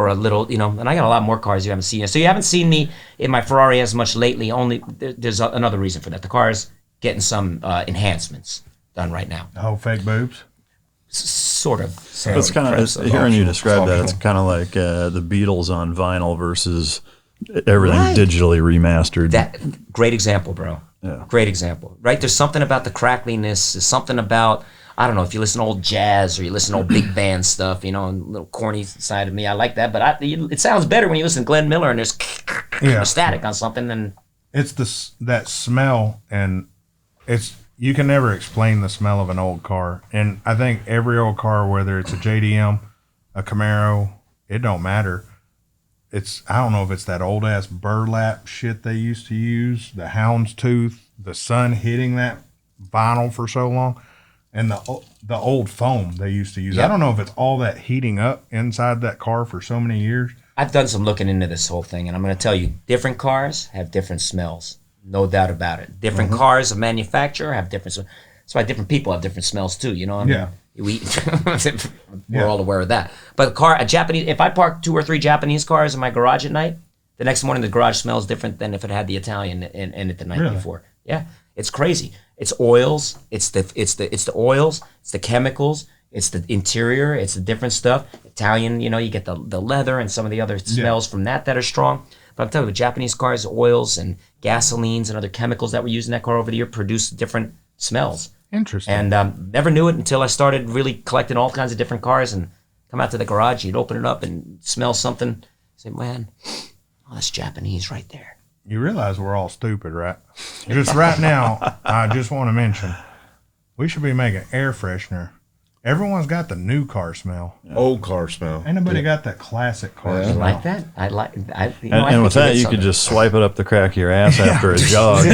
a little, And I got a lot more cars you haven't seen. So you haven't seen me in my Ferrari as much lately. Only there's another reason for that. The car's getting some enhancements done right now. Oh, fake boobs. Sort of. It's kind of hearing you describe that. It's kind of like the Beatles on vinyl versus everything digitally remastered. That great example, bro. Yeah. Great example. Right? There's something about the crackliness. There's something about, I don't know, if you listen to old jazz or you listen to old big band stuff, and a little corny side of me. I like that, but it sounds better when you listen to Glenn Miller and there's static on something. And it's that smell, and you can never explain the smell of an old car. And I think every old car, whether it's a JDM, a Camaro, it don't matter. I don't know if it's that old ass burlap shit they used to use, the houndstooth, the sun hitting that vinyl for so long, and the old foam they used to use. Yep. I don't know if it's all that heating up inside that car for so many years. I've done some looking into this whole thing, and I'm going to tell you, different cars have different smells. No doubt about it. Different cars of manufacturer have different. That's why different people have different smells too. Yeah. We're all aware of that. But a Japanese. If I park 2 or 3 Japanese cars in my garage at night, the next morning the garage smells different than if it had the Italian in it the night before. Yeah, it's crazy. It's oils. It's the oils. It's the chemicals. It's the interior. It's the different stuff. Italian. You get the leather and some of the other smells from that are strong. But I'm telling you, Japanese cars, oils and gasolines and other chemicals that were used in that car over the year produce different smells. Interesting. And never knew it until I started really collecting all kinds of different cars and come out to the garage. You'd open it up and smell something. Say, man, that's Japanese right there. You realize we're all stupid, right? Just right now, I just want to mention, we should be making air freshener. Everyone's got the new car smell. Old car smell. Ain't nobody got that classic car You smell. like that? I like. And with that, you could just swipe it up the crack of your ass after a jog.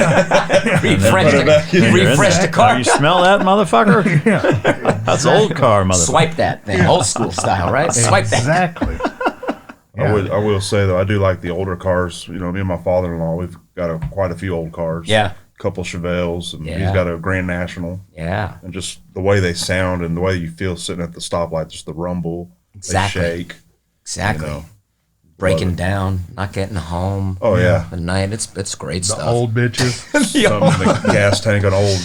refresh the car. You smell that, motherfucker? Yeah. That's old car, motherfucker. Swipe that thing, old school style, right? Swipe that. Exactly. I will say though, I do like the older cars. Me and my father-in-law, we've got quite a few old cars. Yeah. Couple Chevelles, and he's got a Grand National. Yeah. And just the way they sound and the way you feel sitting at the stoplight, just the rumble, Exactly. they shake. Exactly. Breaking down, not getting home. Oh yeah. The night, it's great The stuff. old bitches. Something, the gas tank, an old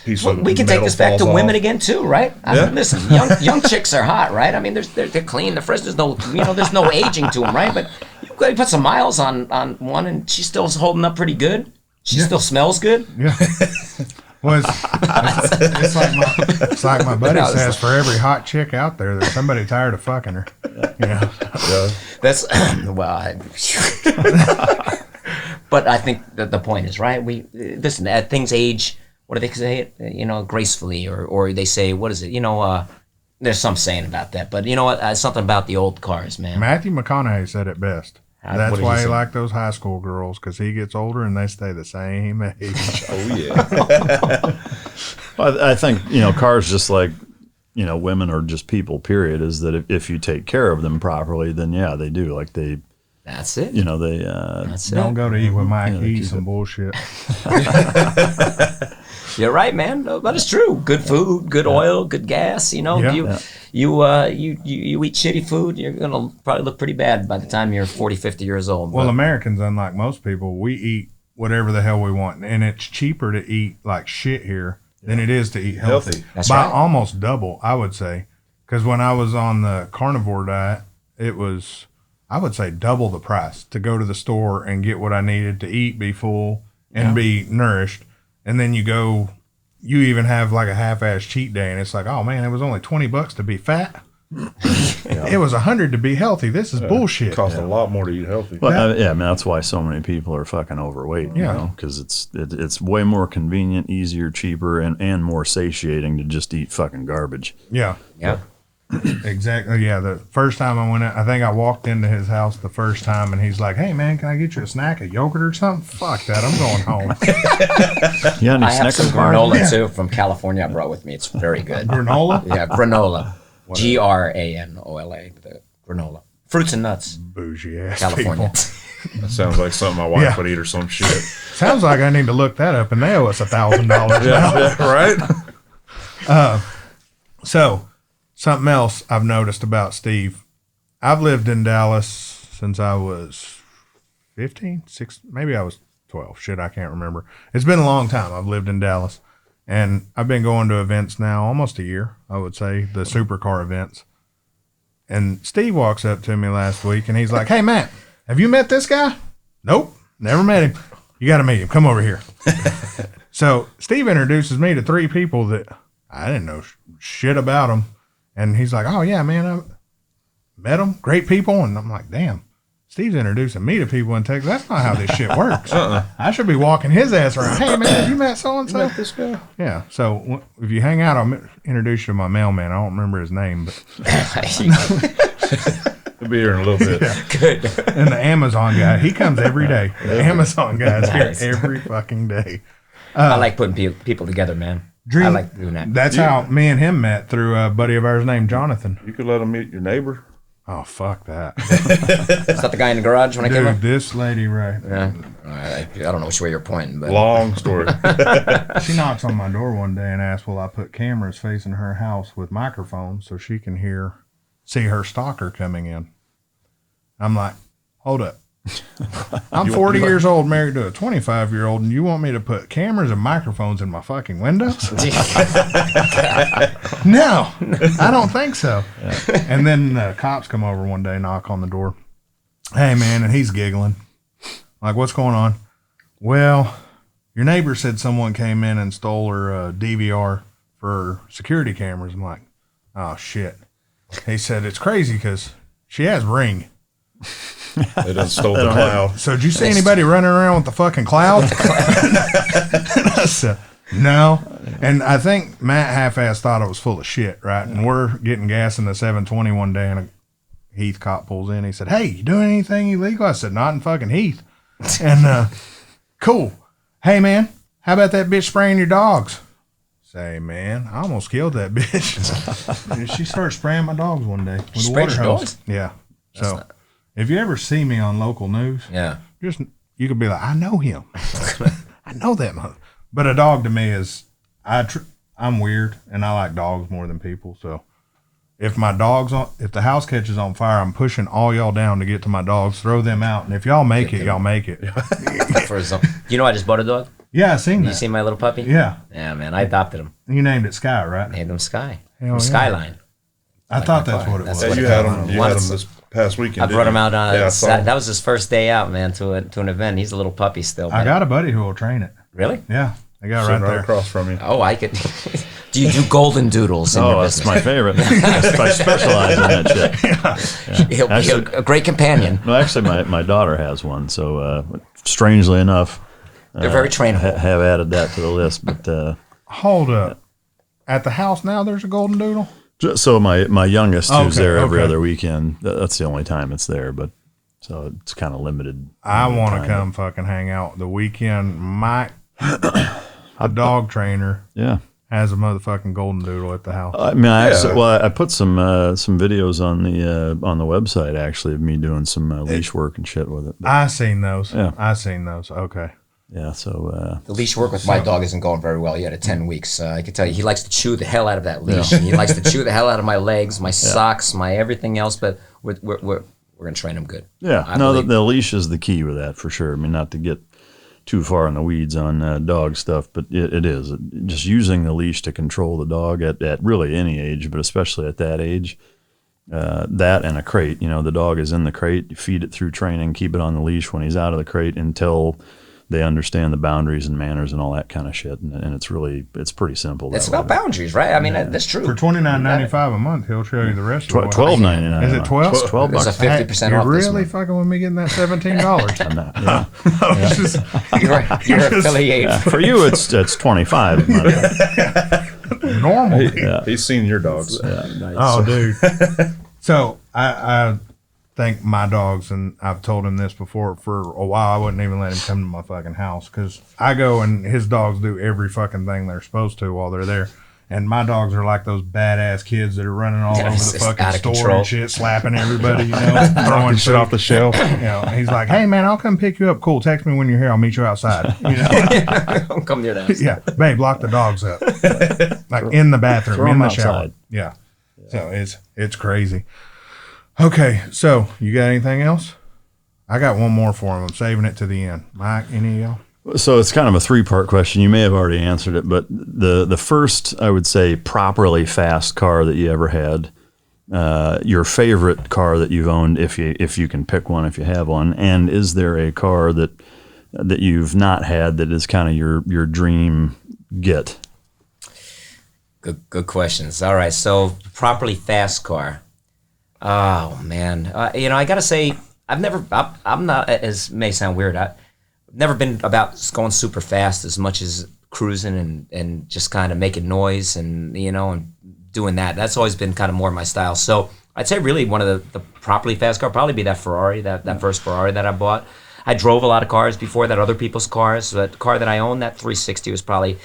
piece of We can take metal this back to falls women off. again too, right? I mean, listen, young chicks are hot, right? I mean, they're clean, they're fresh. There's no there's no aging to them, right? But you put some miles on one, and she's still holding up pretty good. She still smells good. Yeah. Well, it's like my buddy says, for every hot chick out there, there's somebody tired of fucking her. Yeah. That's well, but I think that the point is right. We listen. Things age. What do they say? Gracefully, or they say, what is it? There's some saying about that. But you know what? Something about the old cars, man. Matthew McConaughey said it best. That's what did why he he say? liked those high school girls, because he gets older and they stay the same age. Oh yeah. Well, I think, cars, just like, women or just people, period, is that if you take care of them properly, then yeah, they do. Like That's it. they, That's Don't it. go to eat with Mike. they Eat keep some bullshit. You're right, man. No, that is true. Good food, good oil, good gas. You eat shitty food, you're gonna probably look pretty bad by the time you're 40, 50 years old. Well, Americans, unlike most people, we eat whatever the hell we want. And it's cheaper to eat like shit here than it is to eat healthy. That's by right. almost double, I would say. Because when I was on the carnivore diet, it was, I would say, double the price to go to the store and get what I needed to eat, be full, and be nourished. And then you even have like a half-ass cheat day, and it's like, oh man, it was only $20 to be fat. It was $100 to be healthy. This is bullshit. It costs a lot more to eat healthy. Well, I mean, that's why so many people are fucking overweight, you know, because it's way more convenient, easier, cheaper, and more satiating to just eat fucking garbage. Yeah. Yeah. Exactly. Yeah. The first time I went out, I think I walked into his house the first time, and he's like, "Hey man, can I get you a snack, a yogurt or something?" Fuck that. I'm going home. Yeah, any I have some Snickers bars? granola too from California. I brought with me. It's very good. Granola? Yeah, granola. GRANOLA. The granola. Fruits and nuts. Bougie ass California. people. That sounds like something my wife Yeah. would eat or some shit. Sounds like I need to look that up, and they owe us $1,000 now. Right? So, something else I've noticed about Steve. I've lived in Dallas since I was 15, 16, maybe I was 12. Shit, I can't remember. It's been a long time I've lived in Dallas. And I've been going to events now almost a year, I would say, the supercar events. And Steve walks up to me last week, and he's like, "Hey, Matt, have you met this guy?" "Nope, never met him." "You got to meet him. Come over here." So Steve introduces me to 3 people that I didn't know shit about them. And he's like, "Oh, yeah, man, I met them. Great people." And I'm like, damn, Steve's introducing me to people in Texas. That's not how this shit works. I should be walking his ass around. "Hey, man, have you met so-and-so?" This guy? Yeah. So if you hang out, I'll introduce you to my mailman. I don't remember his name, but He'll be here in a little bit. Good. and the Amazon guy, he comes every day. The Amazon guy's Nice. here every fucking day. I like putting people together, man. I like doing that. That's how me and him met, through a buddy of ours named Jonathan. You could let him meet your neighbor. Oh, fuck that. Is that the guy in the garage when I came Dude, up? this lady, right? Yeah. I don't know which way you're pointing, but Long story. She knocks on my door one day and asks, will I put cameras facing her house with microphones so she can see her stalker coming in? I'm like, hold up. I'm 40 years old, married to a 25-year-old, and you want me to put cameras and microphones in my fucking windows? No, I don't think so. And then the cops come over one day, knock on the door. "Hey, man," and he's giggling. Like, "What's going on?" "Well, your neighbor said someone came in and stole her DVR for security cameras." I'm like, "Oh, shit." He said, "It's crazy because she has Ring." They done stole the cloud. "So did you see anybody running around with the fucking cloud?" I said, "No." And I think Matt half-ass thought it was full of shit, right? And we're getting gas in the 720 one day, and a Heath cop pulls in. He said, "Hey, you doing anything illegal?" I said, "Not in fucking Heath." And cool. "Hey, man, how about that bitch spraying your dogs?" Say, "Man, I almost killed that bitch." And she started spraying my dogs one day with a Sprayed water your hose. dogs? Yeah. So if you ever see me on local news, yeah. just you could be like, "I know him." I know that mother. But a dog to me is, I'm weird and I like dogs more than people. So if if the house catches on fire, I'm pushing all y'all down to get to my dogs, throw them out, and if y'all make it, y'all make it. You know, I just bought a dog. Yeah, I seen You that. seen my little puppy? Yeah, Yeah, man. I adopted him. you named it Sky, right? Named him Sky. Hell From yeah. Skyline. I thought that's what it That's was. what You it had was. him. You had Once- him this past weekend. I brought him out on Yeah, I saw him. that was his first day out, man, to an event. He's a little puppy still. I but- got a buddy who will train it. Really? Yeah, I got Sitting right there. across from you. Oh, I could. Do you do golden doodles in your Oh, that's business? my favorite. I specialize in that shit. He'll be Actually- a great companion. No, actually, my daughter has one. So, strangely enough, They're very trainable. have added that to the list. But Hold up. At the house now, there's a golden doodle? so my youngest, who's Okay, there every okay. other weekend, that's the only time it's there. But so it's kind of limited. I want to time. come fucking hang out the weekend. A dog trainer Yeah. has a motherfucking golden doodle at the house. I mean, I put some videos on the website actually of me doing some leash work and shit with it. But, I seen those. Yeah. I seen those. Okay. yeah, so The leash work with my dog isn't going very well yet at 10 weeks. I can tell you, he likes to chew the hell out of that leash. And he likes to chew the hell out of my legs, my socks, my everything else. But we're going to train him good. yeah, I no, believe- the leash is the key with that for sure. I mean, not to get too far in the weeds on dog stuff, but it is just using the leash to control the dog at really any age, but especially at that age. That and a crate, the dog is in the crate, you feed it through training, keep it on the leash when he's out of the crate until they understand the boundaries and manners and all that kind of shit. And it's pretty simple. It's about boundaries, right? I mean, that's true. For $29.95 a month, he'll show you the rest of it. $12.99. Is it 12? It's $12. There's a 50% You're off. really fucking with me getting that $17. You're affiliated. Yeah. For you, it's $25 a month. Normal. Yeah. He's seen your dogs. Nice. Oh, dude. So I think my dogs, and I've told him this before, for a while I wouldn't even let him come to my fucking house because I go and his dogs do every fucking thing they're supposed to while they're there. And my dogs are like those badass kids that are running all over the fucking store control. and shit, slapping everybody, throwing shit off the shelf. He's like, "Hey man, I'll come pick you up. Cool. Text me when you're here. I'll meet you outside." Don't come near the house. Yeah, babe, lock the dogs up, like in the bathroom, Throw in 'em the outside. shower. Yeah. So it's crazy. Okay, so you got anything else? I got one more for him. I'm saving it to the end. Mike, any of y'all? So it's kind of a 3-part question. You may have already answered it, but the first, I would say, properly fast car that you ever had, your favorite car that you've owned, if you can pick one, if you have one, and is there a car that you've not had that is kind of your dream get? Good questions. All right, so properly fast car. Oh man, I gotta say I'm not, as may sound weird, I've never been about going super fast as much as cruising and just kind of making noise and and doing that. That's always been kind of more my style. So I'd say really one of the properly fast car probably be that Ferrari, that first Ferrari that I bought. I drove a lot of cars before that, other people's cars. So that car that I owned, that 360, was probably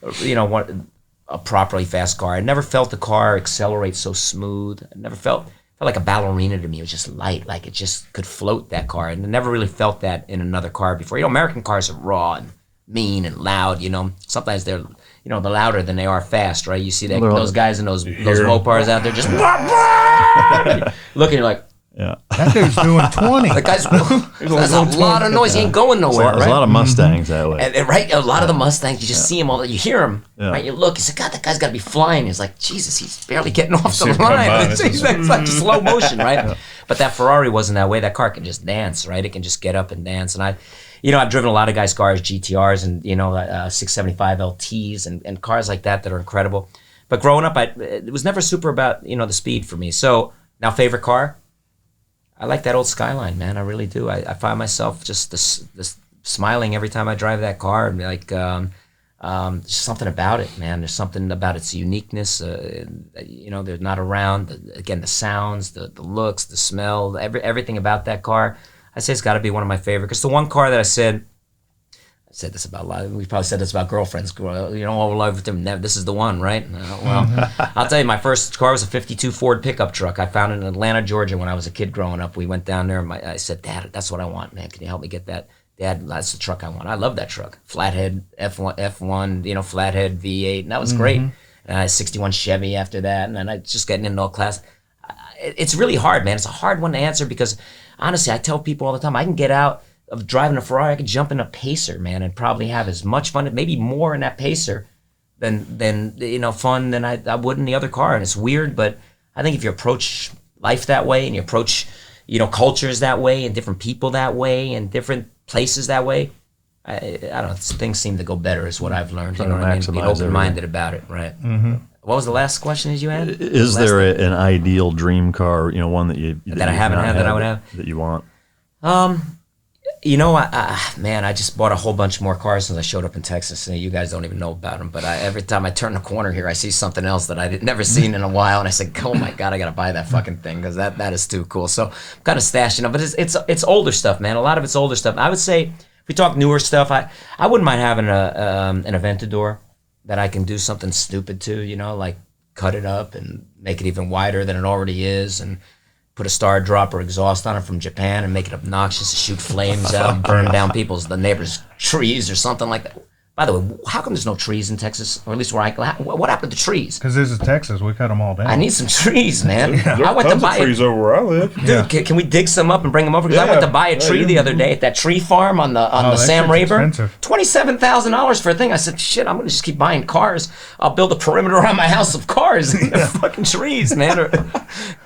a properly fast car. I never felt the car accelerate so smooth. I never felt like a ballerina to me. It was just light, like it just could float, that car. And I never really felt that in another car before. American cars are raw and mean and loud. Sometimes they're they're louder than they are fast, right? You see those guys in those Mopars out there just looking, you're like, yeah, that dude's doing 20. that guy's that's a lot of noise. He ain't going nowhere, There's right? a lot of Mustangs that way. And right, a lot of the Mustangs, you just see them all. You hear them, Yeah. right? You look, you say, God, that guy's got to be flying. It's like, Jesus, he's barely getting off see the him come by, line. it's It's just- like slow motion, right? But that Ferrari wasn't that way. That car can just dance, right? It can just get up and dance. And I've driven a lot of guys' cars, GTRs and 675 LTs and cars like that are incredible. But growing up, it was never super about the speed for me. So now, favorite car. I like that old Skyline, man. I really do. I find myself just this smiling every time I drive that car, and there's something about it, man. There's something about its uniqueness. They're not around. Again, the sounds, the looks, the smell, everything about that car. I say it's got to be one of my favorite. Because the one car that I said this about a lot. We probably said this about girlfriends. All in love with them. This is the one, right? Well, I'll tell you, my first car was a '52 Ford pickup truck. I found it in Atlanta, Georgia, when I was a kid growing up. We went down there, and I said, "Dad, that's what I want, man. Can you help me get that?" Dad, that's the truck I want. I love that truck. Flathead F1, flathead V8, and that was great. And I had a '61 Chevy after that, and then I just getting into all class. It's really hard, man. It's a hard one to answer because honestly, I tell people all the time, I can get out of driving a Ferrari, I could jump in a Pacer, man, and probably have as much fun, maybe more in that Pacer than fun than I would in the other car. And it's weird, but I think if you approach life that way and you approach cultures that way and different people that way and different places that way, I don't know, things seem to go better is what I've learned. You know what I mean? Be open-minded about it, right? Mm-hmm. What was the last question that you had? Is there an ideal dream car, one that that I haven't had that I would have? That you want? I just bought a whole bunch more cars since I showed up in Texas. And you guys don't even know about them, but every time I turn the corner here, I see something else that I'd never seen in a while, and I said, "Oh my God, I gotta buy that fucking thing because that is too cool." So I'm kind of stashing up, but it's older stuff, man. A lot of it's older stuff. I would say if we talk newer stuff, I wouldn't mind having an Aventador that I can do something stupid to, like cut it up and make it even wider than it already is, and put a star dropper exhaust on it from Japan and make it obnoxious to shoot flames out and burn down the neighbors' trees or something like that. By the way, how come there's no trees in Texas, or at least where what happened to trees? Because this is Texas. We cut them all down. I need some trees, man. There I are went to tons of buy trees over where I live. Dude, can we dig some up and bring them over? Because I went to buy a tree the other day at that tree farm on the Sam Rayburn. $27,000 for a thing. I said, shit, I'm gonna just keep buying cars. I'll build a perimeter around my house of cars and fucking trees, man.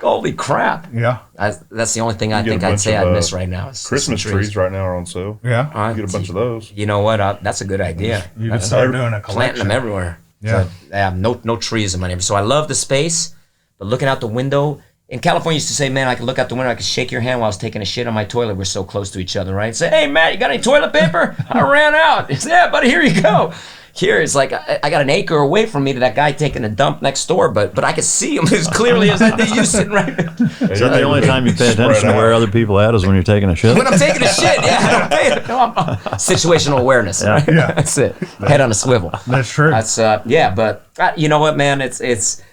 Holy crap. Yeah. That's the only thing I get think a I'd bunch say of, I'd miss right now. Is Christmas some trees right now are on sale. Yeah. You get a bunch of those. You know what? That's a good idea. You could start doing a Planting collection. them everywhere. Yeah. So, no trees in my neighborhood. So I love the space, but looking out the window. In California, used to say, man, I could look out the window, I could shake your hand while I was taking a shit on my toilet. We're so close to each other, right? Say, hey, Matt, you got any toilet paper? I ran out. It's, yeah, buddy, here you go. Here, it's like I got an acre away from me to that guy taking a dump next door, but I could see him as clearly as you sitting right there. Is that the only time you pay attention to where other people at is when you're taking a shit? When I'm taking a shit, yeah. Situational awareness, right? Yeah. That's it. Head on a swivel. That's true. That's but you know what, man? It's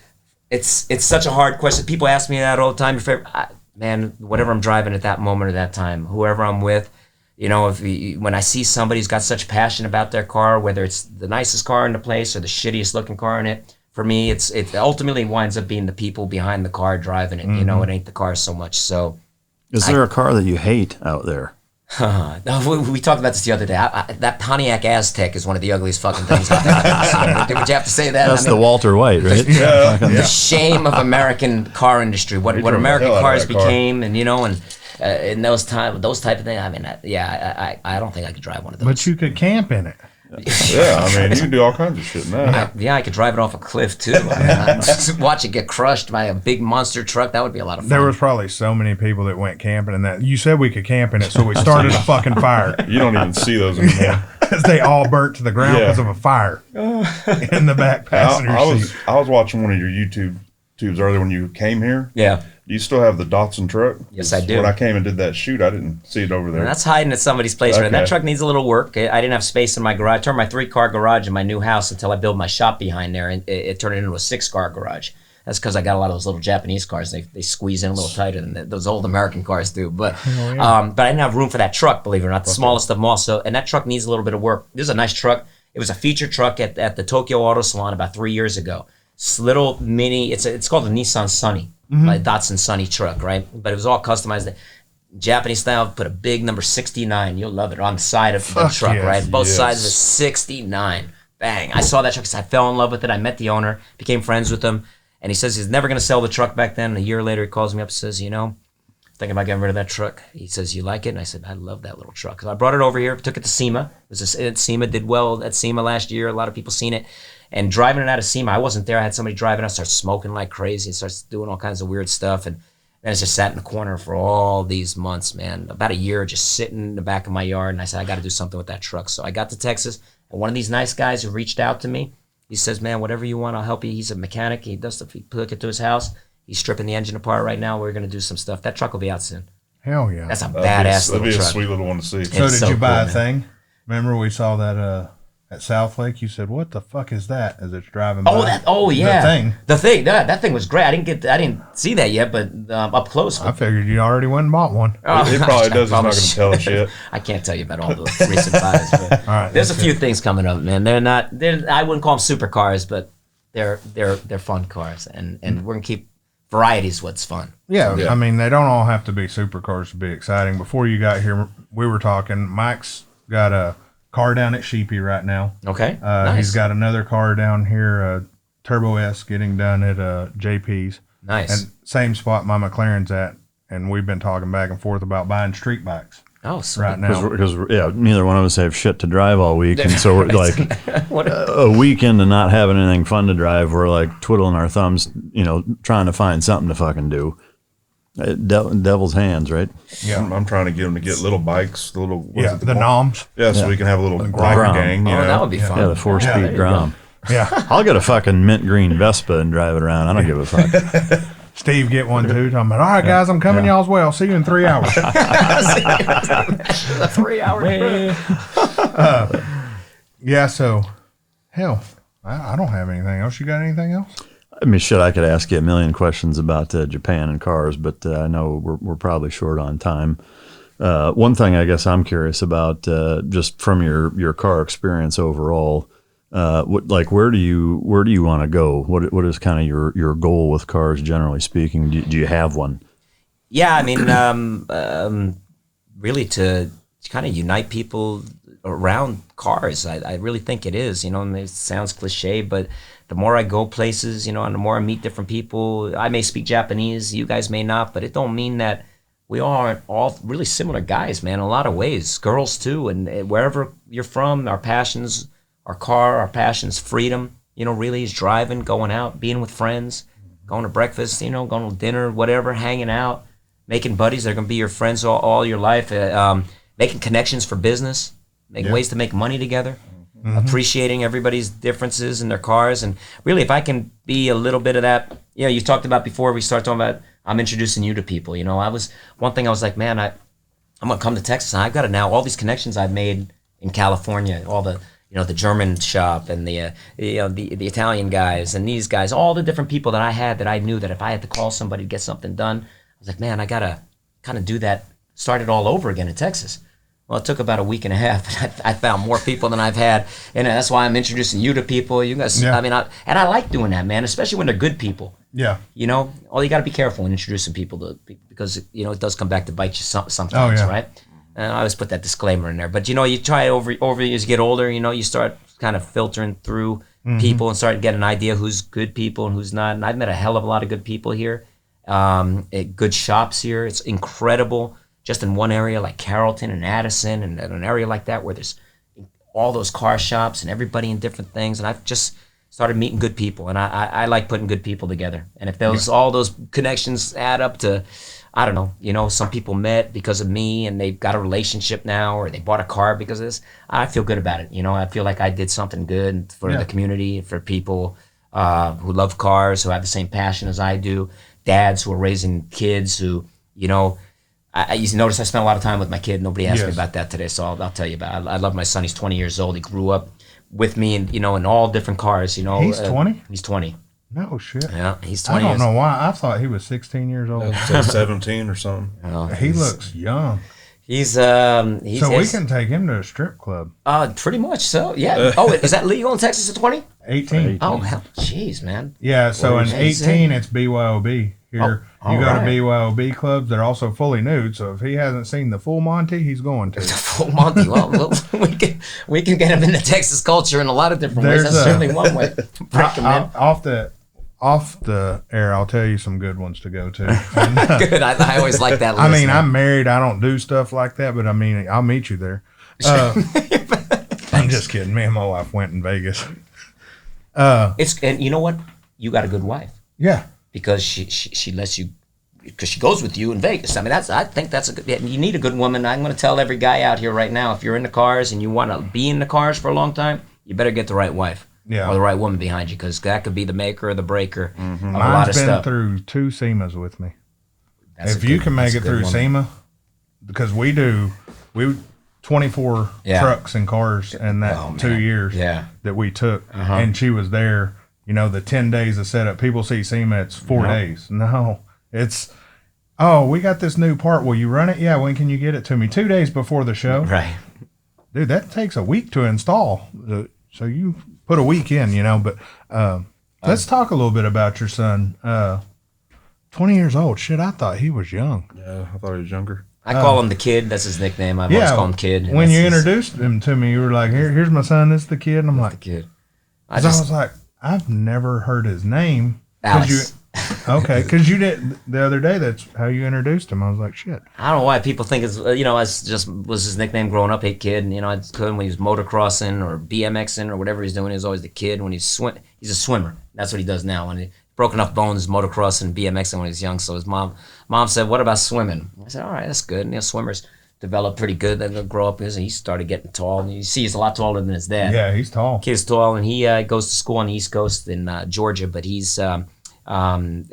such a hard question. People ask me that all the time. Your favorite, man, whatever I'm driving at that moment or that time, whoever I'm with, you know, when I see somebody who's got such passion about their car, whether it's the nicest car in the place or the shittiest looking car in it, for me, it ultimately winds up being the people behind the car driving it. You know, it ain't the car so much. So, is there a car that you hate out there? No, we talked about this the other day. That Pontiac Aztec is one of the ugliest fucking things I've ever seen. Would you have to say that? That's the Walter White, right? The shame of American car industry, what American cars became, and you know, and in those type of things. I mean, I don't think I could drive one of those. But you could camp in it. Yeah, I mean, you can do all kinds of shit now. I could drive it off a cliff too. I mean, just watch it get crushed by a big monster truck. That would be a lot of fun. There was probably so many people that went camping in that. You said we could camp in it, so we started a fucking fire. You don't even see those anymore. Because they all burnt to the ground because of a fire in the back passenger seat. I was watching one of your YouTubes earlier when you came here. Yeah. Do you still have the Datsun truck? Yes, I do. When I came and did that shoot, I didn't see it over there. And that's hiding at somebody's place. Right? That truck needs a little work. I didn't have space in my garage. I turned my 3-car garage in my new house until I built my shop behind there, and it turned it into a 6-car garage. That's because I got a lot of those little Japanese cars. They squeeze in a little tighter than those old American cars do. But but I didn't have room for that truck, believe it or not, the smallest of them all. So, and that truck needs a little bit of work. This is a nice truck. It was a featured truck at the Tokyo Auto Salon about 3 years ago. This little mini, it's called a Nissan Sunny. My Datsun Sunny truck, right? But it was all customized. Japanese style, put a big number 69. You'll love it on the side of the truck, right? Both sides of it, 69. Bang. I saw that truck because I fell in love with it. I met the owner, became friends with him. And he says he's never going to sell the truck back then. And a year later, he calls me up and says, you know, thinking about getting rid of that truck. He says, you like it? And I said, I love that little truck. So I brought it over here, took it to SEMA. SEMA did well at SEMA last year. A lot of people seen it. And driving it out of SEMA, I wasn't there. I had somebody driving it. I started smoking like crazy. It starts doing all kinds of weird stuff. And then it's just sat in the corner for all these months, man. About a year just sitting in the back of my yard. And I said, I got to do something with that truck. So I got to Texas. And one of these nice guys who reached out to me, he says, man, whatever you want, I'll help you. He's a mechanic. He does stuff. He took it to his house. He's stripping the engine apart right now. We're going to do some stuff. That truck will be out soon. Hell yeah. That's a badass little truck. That'd be a sweet little one to see. So It's did you buy cool, a thing? Remember we saw that at South Lake? You said, "What the fuck is that?" As it's driving by. Yeah. The thing. That thing was great. I didn't see that yet, but up close. I figured you already went and bought one. It probably does. It's not going to tell us yet. I can't tell you about all the recent buys. But All right, there's a few things coming up, man. I wouldn't call them supercars, but they're fun cars, and we're gonna keep varieties. What's fun? Yeah, I mean, they don't all have to be supercars to be exciting. Before you got here, we were talking. Mike's got a car down at Sheepy right now. Okay, nice. He's got another car down here, Turbo S, getting done at JP's. Nice. And same spot my McLaren's at, and we've been talking back and forth about buying street bikes. Oh, sweet. Right now. Because neither one of us have shit to drive all week, and so we're like a weekend and not having anything fun to drive. We're like twiddling our thumbs, trying to find something to fucking do. Devil's hands, right? Yeah, I'm trying to get them to get little bikes, the Noms. Yeah, so we can have a little biker gang. That would be fun. Yeah, the 4-speed Grom. Yeah, I'll get a fucking mint green Vespa and drive it around. I don't give a fuck. Steve get one too. Talking about, all right, guys, I'm coming y'all's way. I'll see you in 3 hours. A 3 hour. Yeah. So, hell, I don't have anything else. You got anything else? I mean, shit, I could ask you a million questions about Japan and cars, but I know we're probably short on time. One thing I guess I'm curious about, just from your car experience overall, where do you want to go? What is kind of your goal with cars, generally speaking? Do you have one? Yeah, I mean, really to kind of unite people around cars. I really think it is. You know, and it sounds cliche, but the more I go places, you know, and the more I meet different people, I may speak Japanese, you guys may not, but it don't mean that we are all really similar guys, man, in a lot of ways. Girls too, and wherever you're from, our passions, our passions, freedom, you know, really is driving, going out, being with friends, going to breakfast, you know, going to dinner, whatever, hanging out, making buddies. They're going to be your friends all your life, making connections for business, making ways to make money together, appreciating everybody's differences in their cars. And really, if I can be a little bit of that, you know, you talked about before we start talking about, I'm introducing you to people. You know, I was like, man, I'm going to come to Texas, and I've got to now, all these connections I've made in California, all the, you know, the German shop and the Italian guys and these guys, all the different people that I had that I knew that if I had to call somebody to get something done, I was like, man, I got to kind of do that, start it all over again in Texas. Well, it took about a week and a half, and I found more people than I've had, and that's why I'm introducing you to people. You guys, I mean, and I like doing that, man, especially when they're good people. Yeah. You know, you got to be careful when introducing people to, because, you know, it does come back to bite you sometimes, right? And I always put that disclaimer in there. But, you know, you try over as you get older, you know, you start kind of filtering through people and start getting an idea who's good people and who's not. And I've met a hell of a lot of good people here, good shops here. It's incredible. Just in one area like Carrollton and Addison and an area like that where there's all those car shops and everybody in different things. And I've just started meeting good people. And I like putting good people together. And if all those connections add up to, I don't know, you know, some people met because of me and they've got a relationship now, or they bought a car because of this, I feel good about it. You know, I feel like I did something good for the community, for people who love cars, who have the same passion as I do, dads who are raising kids who, you know, I used to notice I spent a lot of time with my kid. Nobody asked me about that today, so I'll tell you about it. I love my son. He's 20 years old. He grew up with me, and you know, in all different cars. You know, he's 20. He's 20. No shit. Yeah, he's 20. I don't know why. I thought he was 16 years old. So 17 or something. Oh, he looks young. He's so we can take him to a strip club. Pretty much so. Yeah. Oh, is that legal in Texas at 20? 18. Oh, hell, jeez, man. Yeah. So in 18, it's BYOB. Here, you go to BYOB clubs. They're also fully nude. So if he hasn't seen the full Monty, he's going to. The full Monty. Well, we can get him into Texas culture in a lot of different ways. That's certainly one way to break him in. Off the air, I'll tell you some good ones to go to. Good. I always like that list. I mean, I'm married. I don't do stuff like that, but I mean, I'll meet you there. I'm just kidding. Me and my wife went in Vegas. And you know what? You got a good wife. Yeah. Because she lets you, because she goes with you in Vegas. I mean, I think that's a good. You need a good woman. I'm going to tell every guy out here right now: if you're in the cars and you want to be in the cars for a long time, you better get the right wife, or the right woman behind you, because that could be the maker or the breaker of a lot of stuff. Mine's been through 2 SEMAs with me. If you can make it through SEMA, because we 24 trucks and cars in that 2 years that we took, and she was there. You know, the 10 days of setup. People see SEMA, it's 4 days. No, it's, we got this new part. Will you run it? Yeah, when can you get it to me? 2 days before the show. Right. Dude, that takes a week to install. So you put a week in, you know. But let's talk a little bit about your son. 20 years old. Shit, I thought he was young. Yeah, I thought he was younger. I call him the Kid. That's his nickname. I've always called him Kid. When you introduced him to me, you were like, here's my son. This is the Kid. And I'm like, the Kid. I was like, I've never heard his name. Alex. Because you did the other day. That's how you introduced him. I was like, shit. I don't know why people think it's, you know, it's just was his nickname growing up. Hey, Kid. And, you know, when he was motocrossing or BMXing or whatever he's doing, he's always the Kid. When he's a swimmer. That's what he does now. When he broke enough bones, motocrossing, BMXing when he was young. So his mom said, "What about swimming?" I said, "All right, that's good." And, you know, swimmers develop pretty good. Then they'll grow up. And he started getting tall. And you see, he's a lot taller than his dad. Yeah, he's tall. Kid's tall, and he goes to school on the East Coast in Georgia. But he's and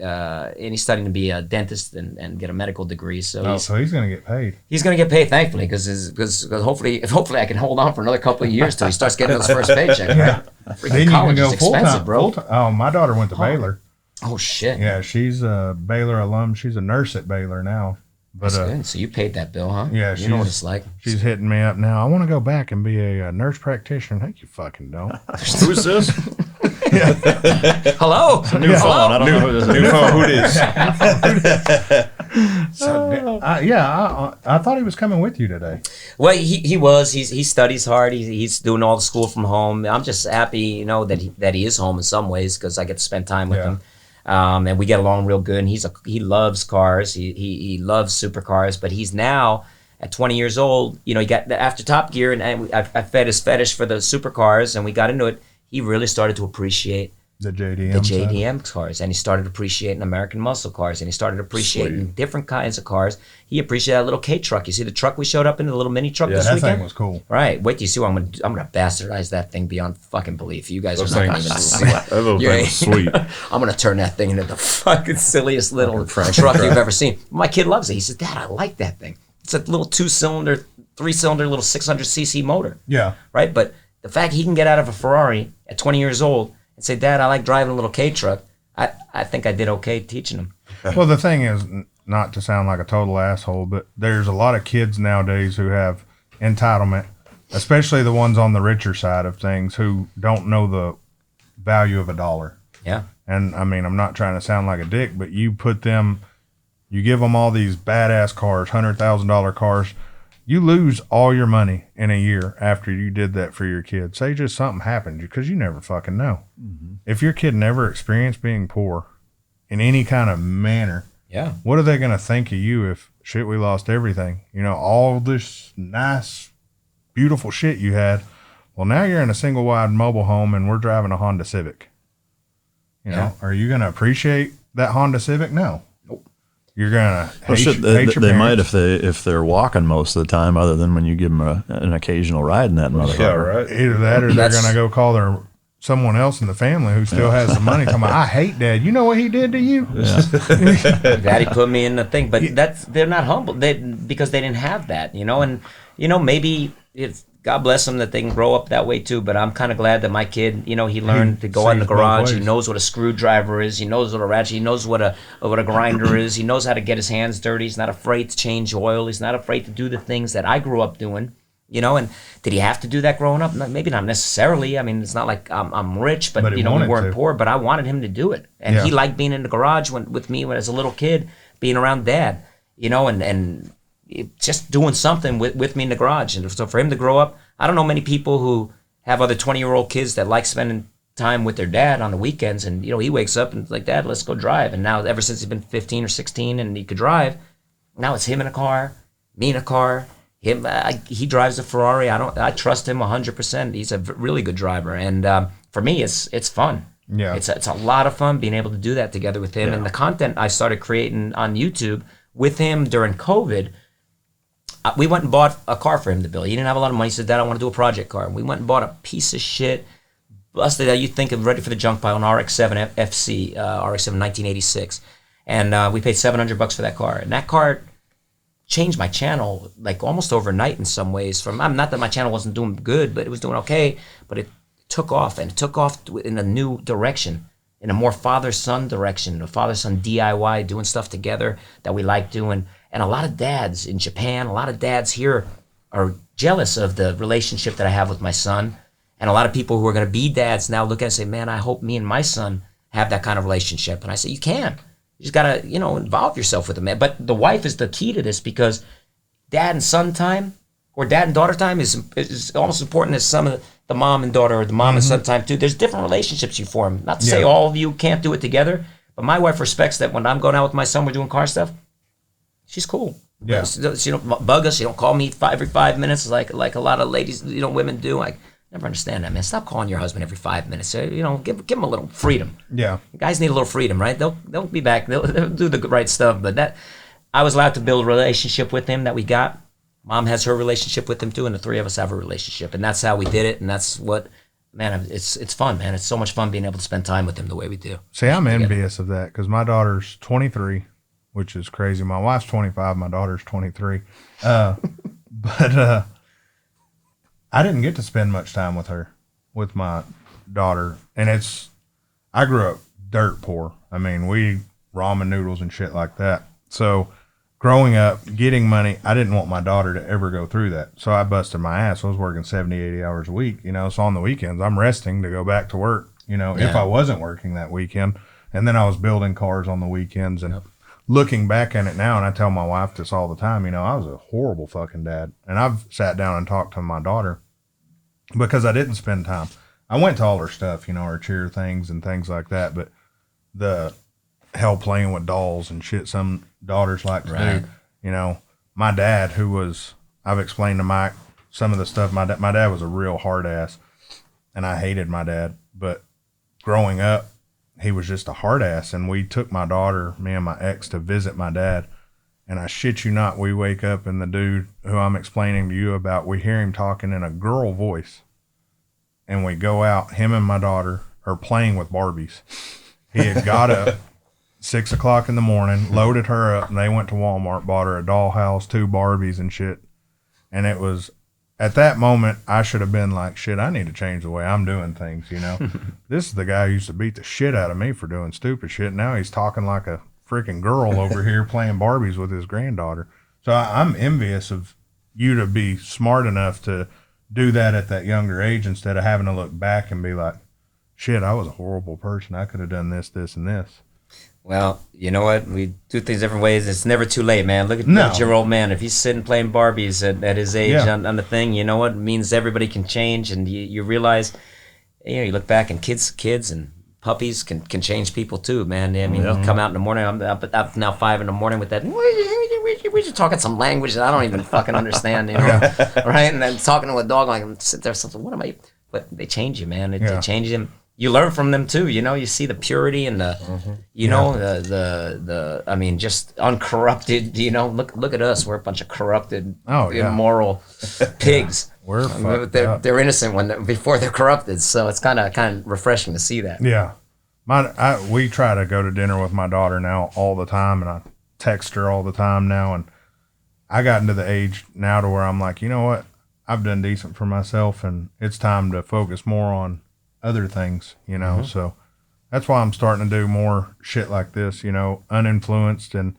he's studying to be a dentist and get a medical degree. So he's going to get paid. He's going to get paid, thankfully, because hopefully I can hold on for another couple of years till he starts getting his first paycheck. Right? Then you can go full time, bro. Oh, my daughter went to Baylor. Oh shit. Yeah, she's a Baylor alum. She's a nurse at Baylor now. But That's good. So you paid that bill, huh? yeah, you know what it's like. She's hitting me up now. I want to go back and be a nurse practitioner. Heck, you fucking don't. Who's this? Hello. New phone. I don't know who this is. New phone. Who this? So, I thought he was coming with you today. Well, he was. He studies hard. He's doing all the school from home. I'm just happy, you know, that he is home in some ways because I get to spend time with him. And we get along real good. And he loves cars. He loves supercars. But he's now at 20 years old. You know, he got after Top Gear, and I fed his fetish for the supercars, and we got into it. He really started to appreciate The JDM. the JDM cars, and he started appreciating American muscle cars, and he started appreciating different kinds of cars. He appreciated that little K truck. You see the truck we showed up in, the little mini truck this that weekend? thing was cool. Right. Wait till you see what I'm gonna bastardize that thing beyond fucking belief. You guys Those are not things- gonna see what. That little thing was sweet. I'm gonna turn that thing into the fucking silliest little truck you've ever seen. My kid loves it. He said, "Dad, I like that thing. It's a little 2-cylinder, 3-cylinder, little 600cc motor." Yeah. Right. But the fact he can get out of a Ferrari at 20 years old and say, "Dad, I like driving a little K truck," I think I did okay teaching him. Well, the thing is, not to sound like a total asshole, but there's a lot of kids nowadays who have entitlement, especially the ones on the richer side of things who don't know the value of a dollar. Yeah. And I mean, I'm not trying to sound like a dick, but you give them all these badass cars, $100,000 cars. You lose all your money in a year after you did that for your kid. Say just something happened, because you never fucking know. Mm-hmm. If your kid never experienced being poor in any kind of manner, Yeah. what are they going to think of you if shit, we lost everything? You know, all this nice, beautiful shit you had. Well, now you're in a single wide mobile home and we're driving a Honda Civic. You know, are you going to appreciate that Honda Civic? No. You're gonna hate your They might parents. if they're walking most of the time, other than when you give them an occasional ride in that motherfucker. Yeah, right. Either that, or they're gonna go call someone else in the family who still has the money. Talking about, I hate Dad. You know what he did to you? Daddy put me in the thing, but they're not humble. Because they didn't have that, you know. And you know, maybe it's God bless them that they can grow up that way too. But I'm kind of glad that my kid, you know, he learned to go in the sees both garage. He ways. knows what a screwdriver is. He knows what a ratchet. He knows what a grinder is. He knows how to get his hands dirty. He's not afraid to change oil. He's not afraid to do the things that I grew up doing. You know, and did he have to do that growing up? No, maybe not necessarily. I mean, it's not like I'm rich, but But he you know, we wanted weren't to. poor. But I wanted him to do it, and he liked being in the garage with me as a little kid, being around Dad. You know, and just doing something with me in the garage. And so for him to grow up, I don't know many people who have other 20-year-old kids that like spending time with their dad on the weekends. And, you know, he wakes up and it's like, "Dad, let's go drive." And now ever since he's been 15 or 16 and he could drive, now it's him in a car, me in a car. He drives a Ferrari. I trust him 100%. He's a really good driver. And for me, it's fun. Yeah. It's a lot of fun being able to do that together with him. And the content I started creating on YouTube with him during COVID, we went and bought a car for him to build. He didn't have a lot of money. He said, "Dad, I want to do a project car." And we went and bought a piece of shit, busted that you think of ready for the junk pile, an RX-7 FC, RX-7 1986. And we paid $700 for that car. And that car changed my channel like almost overnight in some ways. Not that my channel wasn't doing good, but it was doing okay. But it took off, and it took off in a new direction, in a more father-son direction, a father-son DIY, doing stuff together that we like doing. And a lot of dads in Japan, a lot of dads here are jealous of the relationship that I have with my son. And a lot of people who are going to be dads now look at it and say, "Man, I hope me and my son have that kind of relationship." And I say, you can. You just got to, you know, involve yourself with it, man. But the wife is the key to this, because dad and son time or dad and daughter time is almost important as some of the mom and daughter or the mom and son time too. There's different relationships you form. Not to say all of you can't do it together, but my wife respects that when I'm going out with my son, we're doing car stuff. She's cool. Yeah. She don't bug us. She don't call me every 5 minutes like a lot of ladies, you know, women do. I never understand that, man. Stop calling your husband every 5 minutes. You know, give him a little freedom. Yeah. Guys need a little freedom, right? They'll be back. They'll do the right stuff. But that I was allowed to build a relationship with him that we got. Mom has her relationship with him too, and the three of us have a relationship, and that's how we did it. And that's what, man, it's fun, man. It's so much fun being able to spend time with him the way we do. See, I'm envious of that, because my daughter's 23, which is crazy. My wife's 25. My daughter's 23. But I didn't get to spend much time with my daughter. And I grew up dirt poor. I mean, we ramen noodles and shit like that. So growing up, getting money, I didn't want my daughter to ever go through that. So I busted my ass. I was working 70, 80 hours a week, you know. So on the weekends, I'm resting to go back to work, you know, if I wasn't working that weekend. And then I was building cars on the weekends. And looking back at it now, and I tell my wife this all the time, you know, I was a horrible fucking dad. And I've sat down and talked to my daughter because I didn't spend time. I went to all her stuff, you know, her cheer things and things like that. But the hell playing with dolls and shit some daughters like to do, you know, my dad, who was, I've explained to Mike some of the stuff. My dad was a real hard ass, and I hated my dad. But growing up, he was just a hard ass. And we took my daughter, me and my ex, to visit my dad. And I shit you not, we wake up and the dude who I'm explaining to you about, we hear him talking in a girl voice. And we go out, him and my daughter are playing with Barbies. He had got up 6 o'clock in the morning, loaded her up, and they went to Walmart, bought her a dollhouse, 2 Barbies and shit. And it was, at that moment, I should have been like, shit, I need to change the way I'm doing things, you know. This is the guy who used to beat the shit out of me for doing stupid shit. Now he's talking like a freaking girl over here playing Barbies with his granddaughter. So I'm envious of you to be smart enough to do that at that younger age instead of having to look back and be like, shit, I was a horrible person. I could have done this, this, and this. Well, you know what? We do things different ways. It's never too late, man. Look at your old man. If he's sitting playing Barbies at his age on the thing, you know what? It means everybody can change, and you realize, you know, you look back and kids and puppies can change people too, man. I mean, you come out in the morning. I'm up now 5 in the morning with that. We're just talking some language that I don't even fucking understand, you know, right? And then talking to a dog, like I'm sitting there, something. What am I? But they change you, man. They change them. You learn from them too, you know. You see the purity and the, you know, the. I mean, just uncorrupted. You know, look at us. We're a bunch of corrupted, immoral pigs. We're fucked up. They're innocent before they're corrupted. So it's kind of refreshing to see that. Yeah, we try to go to dinner with my daughter now all the time, and I text her all the time now. And I got into the age now to where I'm like, you know what, I've done decent for myself, and it's time to focus more on other things, you know. So that's why I'm starting to do more shit like this, you know, Uninfluenced, and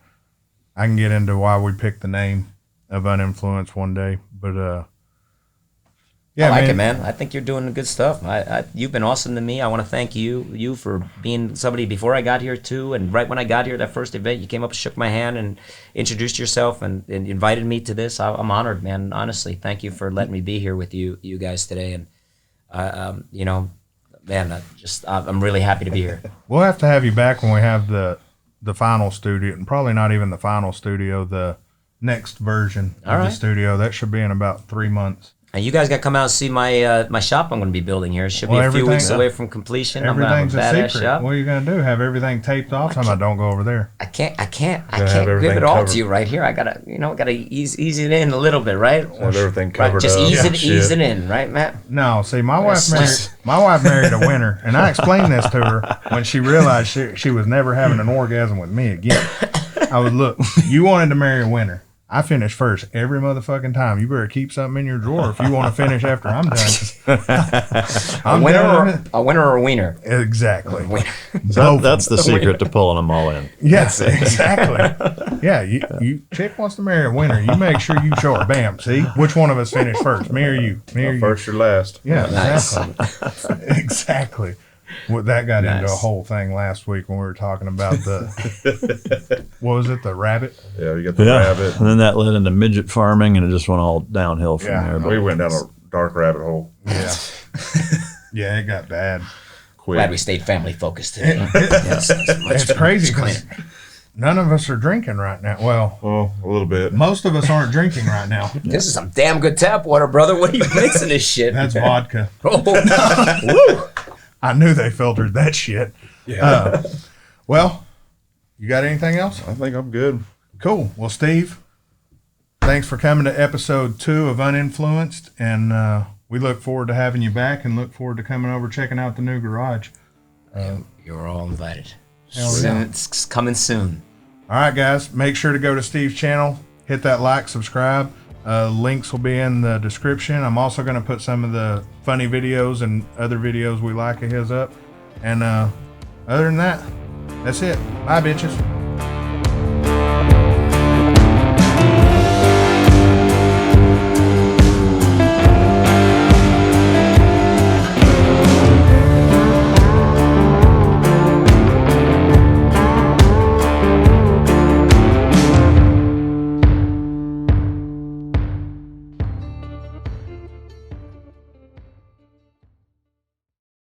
I can get into why we picked the name of Uninfluenced one day. But I like it, man. I think you're doing good stuff. You've been awesome to me. I want to thank you for being somebody before I got here too, and right when I got here, that first event, you came up and shook my hand and introduced yourself and invited me to this. I'm honored, man. Honestly, thank you for letting me be here with you guys today. And you know, man, I'm really happy to be here. We'll have to have you back when we have the final studio, and probably not even the final studio, the next version of the studio. That should be in about 3 months. And you guys got to come out and see my shop I'm going to be building here. It should be a few weeks away from completion. Everything's I'm a secret. Shop. What are you going to do? Have everything taped off? How about don't go over there? I can't give it all to you right here. I gotta ease it in a little bit, right? Have everything covered just up. Ease it in, right, Matt? No, see, my wife married a winner, and I explained this to her when she realized she was never having an orgasm with me again. I was, look, you wanted to marry a winner. I finish first every motherfucking time. You better keep something in your drawer if you want to finish after I'm done. A winner or a wiener? Exactly. That's the secret to pulling them all in. Yes, exactly. Yeah, you chick wants to marry a winner. You make sure you show her. Bam. See, which one of us finished first? Me or you? Me or you? First or last? Yeah, exactly. Exactly. Well, that got into a whole thing last week when we were talking about the what was it, the rabbit? Yeah, you got the rabbit. And then that led into midget farming, and it just went all downhill from there. We went down a dark rabbit hole. Yeah. Yeah, it got bad. Quick. Glad we stayed family focused today. It's crazy because none of us are drinking right now. Well, a little bit. Most of us aren't drinking right now. This is some damn good tap water, brother. What are you mixing this shit? That's vodka. Oh, woo. I knew they filtered that shit. Yeah. Well, you got anything else? I think I'm good. Cool. Well, Steve, thanks for coming to episode 2 of Uninfluenced, and we look forward to having you back and look forward to coming over, checking out the new garage. You're all invited. Yeah. It's coming soon. All right, guys, make sure to go to Steve's channel, hit that like, subscribe. Links will be in the description. I'm also going to put some of the funny videos and other videos we like of his up. And other than that, that's it. Bye, bitches.